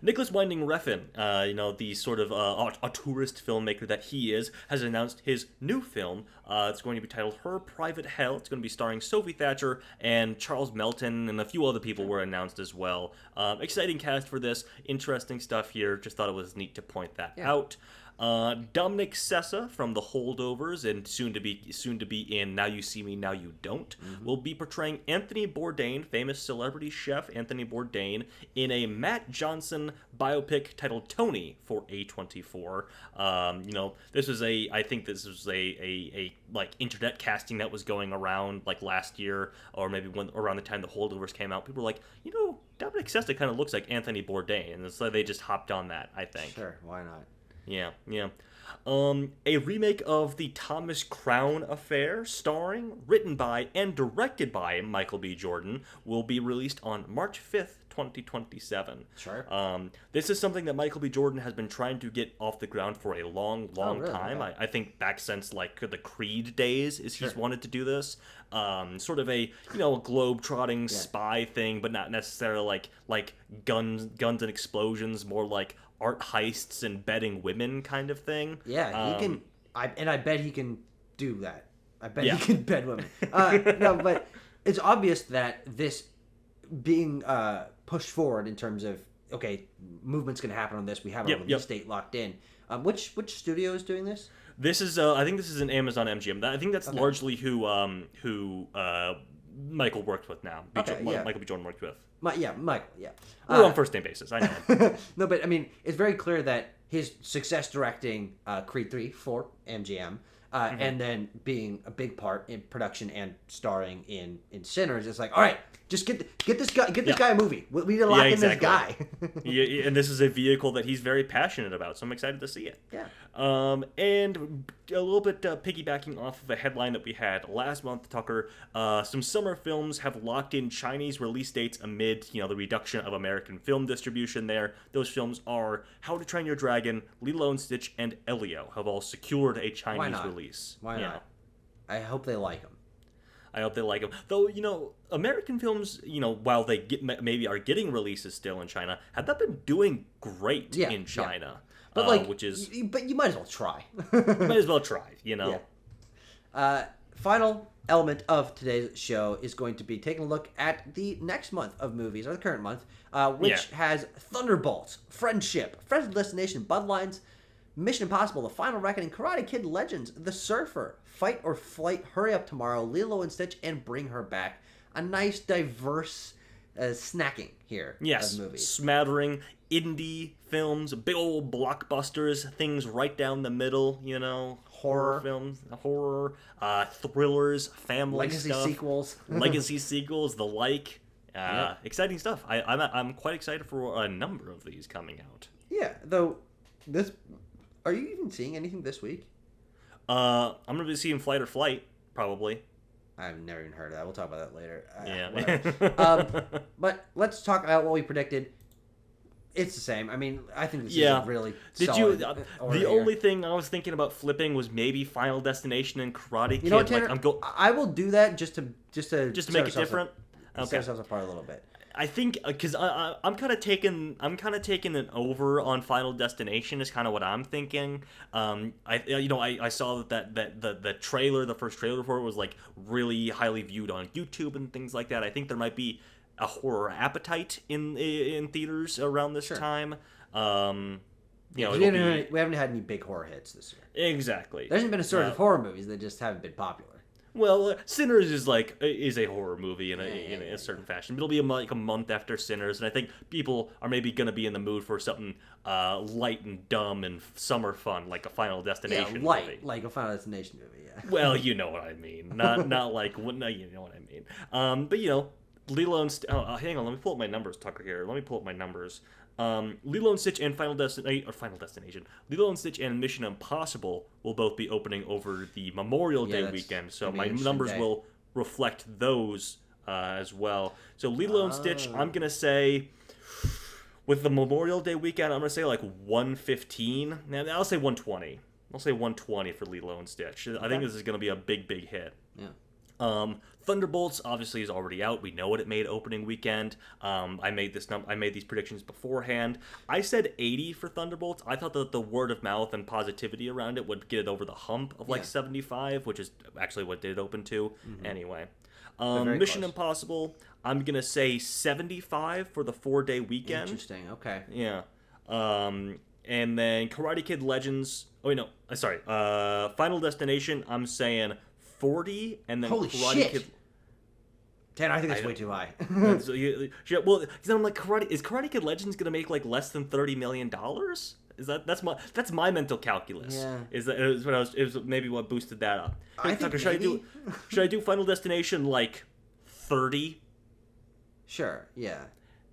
Speaker 1: Nicholas Winding Refn, the sort of a tourist filmmaker that he is, has announced his new film. It's going to be titled Her Private Hell. It's going to be starring Sophie Thatcher and Charles Melton, and a few other people were announced as well. Exciting cast for this. Interesting stuff here. Just thought it was neat to point that out. Dominic Sessa from The Holdovers and soon to be in Now You See Me, Now You Don't will be portraying Anthony Bourdain, famous celebrity chef Anthony Bourdain, in a Matt Johnson biopic titled Tony for A24. I think this was a like internet casting that was going around like last year or maybe around the time The Holdovers came out. People were like, Dominic Sessa kind of looks like Anthony Bourdain, and so they just hopped on that. I think.
Speaker 2: Sure, why not?
Speaker 1: Yeah. A remake of the Thomas Crown Affair, written by, and directed by Michael B. Jordan, will be released on March 5th, 2027.
Speaker 2: Sure.
Speaker 1: This is something that Michael B. Jordan has been trying to get off the ground for a long
Speaker 2: really?
Speaker 1: time.
Speaker 2: Okay.
Speaker 1: I think back since like the Creed days he's wanted to do this. Sort of a globe-trotting spy thing, but not necessarily like guns and explosions, more like art heists and bedding women kind of thing.
Speaker 2: Yeah, he can. I bet he can do that. I bet he can bed women. No, but it's obvious that this being pushed forward in terms of movement's going to happen on this. We have a release date locked in. Which studio is doing this?
Speaker 1: This is I think this is an Amazon MGM. I think that's largely who Michael worked with now. Michael B. Jordan worked with.
Speaker 2: Michael. Yeah,
Speaker 1: we're on first name basis. I know.
Speaker 2: No, but I mean, it's very clear that his success directing Creed 3 for MGM, and then being a big part in production and starring in Sinners, it's like, all right, just get this guy a movie. We need to lock in this guy.
Speaker 1: And this is a vehicle that he's very passionate about, so I'm excited to see it.
Speaker 2: Yeah.
Speaker 1: And a little bit piggybacking off of a headline that we had last month, Tucker, some summer films have locked in Chinese release dates amid, the reduction of American film distribution there. Those films are How to Train Your Dragon, Lilo and Stitch, and Elio have all secured a Chinese release.
Speaker 2: Why not? I hope they like them.
Speaker 1: I hope they like them. Though, American films, while they maybe are getting releases still in China, have not been doing great in China.
Speaker 2: Yeah. But but you might as well try.
Speaker 1: You might as well try,
Speaker 2: Yeah. Final element of today's show is going to be taking a look at the next month of movies, or the current month, which has Thunderbolts, Friendship, Friends Destination, Bloodlines, Mission Impossible, The Final Reckoning, Karate Kid Legends, The Surfer, Fight or Flight, Hurry Up Tomorrow, Lilo and Stitch, and Bring Her Back. A nice, diverse snacking here of movies.
Speaker 1: Smattering indie films, big old blockbusters, things right down the middle, horror films, thrillers, family
Speaker 2: legacy
Speaker 1: stuff,
Speaker 2: sequels,
Speaker 1: the like. Exciting stuff. I'm quite excited for a number of these coming out.
Speaker 2: Yeah, though are you even seeing anything this week?
Speaker 1: I'm gonna be seeing Fight or Flight probably.
Speaker 2: I've never even heard of that. We'll talk about that later.
Speaker 1: Yeah.
Speaker 2: But let's talk about what we predicted. It's the same. I mean, I think this is a really
Speaker 1: Did you?
Speaker 2: solid order
Speaker 1: The
Speaker 2: here.
Speaker 1: only thing I was thinking about flipping was maybe Final Destination and Karate Kid.
Speaker 2: You know what, Tanner?
Speaker 1: Like,
Speaker 2: I will do that just to
Speaker 1: make it different.
Speaker 2: Set ourselves apart a little bit.
Speaker 1: I think because I'm kind of taking an over on Final Destination is kind of what I'm thinking. I saw that the trailer, the first trailer for it was like really highly viewed on YouTube and things like that. I think there might be a horror appetite in theaters around this time.
Speaker 2: We haven't had any big horror hits this year.
Speaker 1: Exactly.
Speaker 2: There hasn't been a surge of horror movies that just haven't been popular.
Speaker 1: Well, Sinners is a horror movie in a certain fashion. It'll be like a month after Sinners, and I think people are maybe gonna be in the mood for something light and dumb and summer fun, like a Final Destination movie.
Speaker 2: Like a Final Destination movie. Yeah.
Speaker 1: Well, you know what I mean. Not like you know what I mean. But Lilo and hang on, let me pull up my numbers, Tucker. Here, let me pull up my numbers. Lilo and Stitch and Final Destination. Lilo and Stitch and Mission Impossible will both be opening over the Memorial Day weekend, so my numbers will reflect those as well. So Lilo and Stitch, I'm gonna say, with the Memorial Day weekend, I'm gonna say like 115. Now I'll say 120. I'll say 120 for Lilo and Stitch. I think this is gonna be a big hit.
Speaker 2: Yeah.
Speaker 1: Thunderbolts obviously is already out. We know what it made opening weekend. I made these predictions beforehand. I said 80 for Thunderbolts. I thought that the word of mouth and positivity around it would get it over the hump of like 75, which is actually what did open to. Anyway, Mission Impossible, I'm gonna say 75 for the 4-day weekend.
Speaker 2: Interesting. Okay.
Speaker 1: Yeah. And then Karate Kid Legends. Oh wait, no. Sorry. Final Destination, I'm saying 40, and then
Speaker 2: Holy
Speaker 1: Karate
Speaker 2: shit.
Speaker 1: Kid.
Speaker 2: Tanner, I think that's way too high.
Speaker 1: Well, because I'm like, Karate Kid Legends gonna make like less than $30 million? That's my mental calculus.
Speaker 2: Yeah.
Speaker 1: Is maybe what boosted that up.
Speaker 2: I think maybe.
Speaker 1: Should I do Final Destination like 30?
Speaker 2: Sure. Yeah.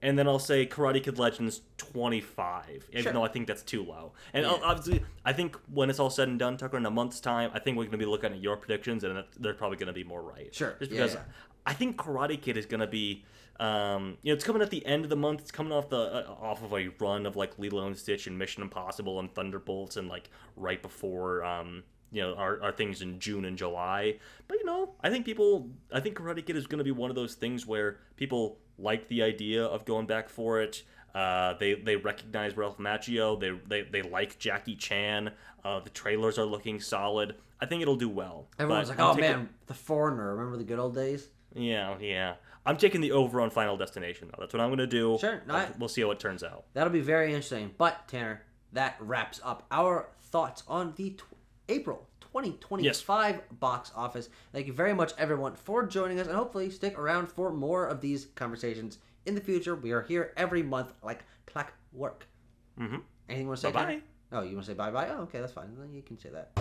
Speaker 1: And then I'll say Karate Kid Legends 25, even though I think that's too low. And obviously, I think when it's all said and done, Tucker, in a month's time, I think we're going to be looking at your predictions, and they're probably going to be more right.
Speaker 2: Sure.
Speaker 1: Just because I think Karate Kid is going to be, it's coming at the end of the month. It's coming off of a run of like Lilo and Stitch and Mission Impossible and Thunderbolts, and like right before our things in June and July. But I think Karate Kid is going to be one of those things where people like the idea of going back for it. They recognize Ralph Macchio. They like Jackie Chan. The trailers are looking solid. I think it'll do well.
Speaker 2: Everyone's like, oh man, The Foreigner. Remember the good old days?
Speaker 1: Yeah. I'm taking the over on Final Destination, though. That's what I'm going to do.
Speaker 2: Sure.
Speaker 1: We'll see how it turns out.
Speaker 2: That'll be very interesting. But, Tanner, that wraps up our thoughts on the April 2025 box office. Thank you very much, everyone, for joining us, and hopefully stick around for more of these conversations in the future. We are here every month like clockwork.
Speaker 1: Mm-hmm.
Speaker 2: Anything you want to say?
Speaker 1: Bye-bye.
Speaker 2: Oh, you want to say bye-bye? Oh, okay, that's fine. Then you can say that.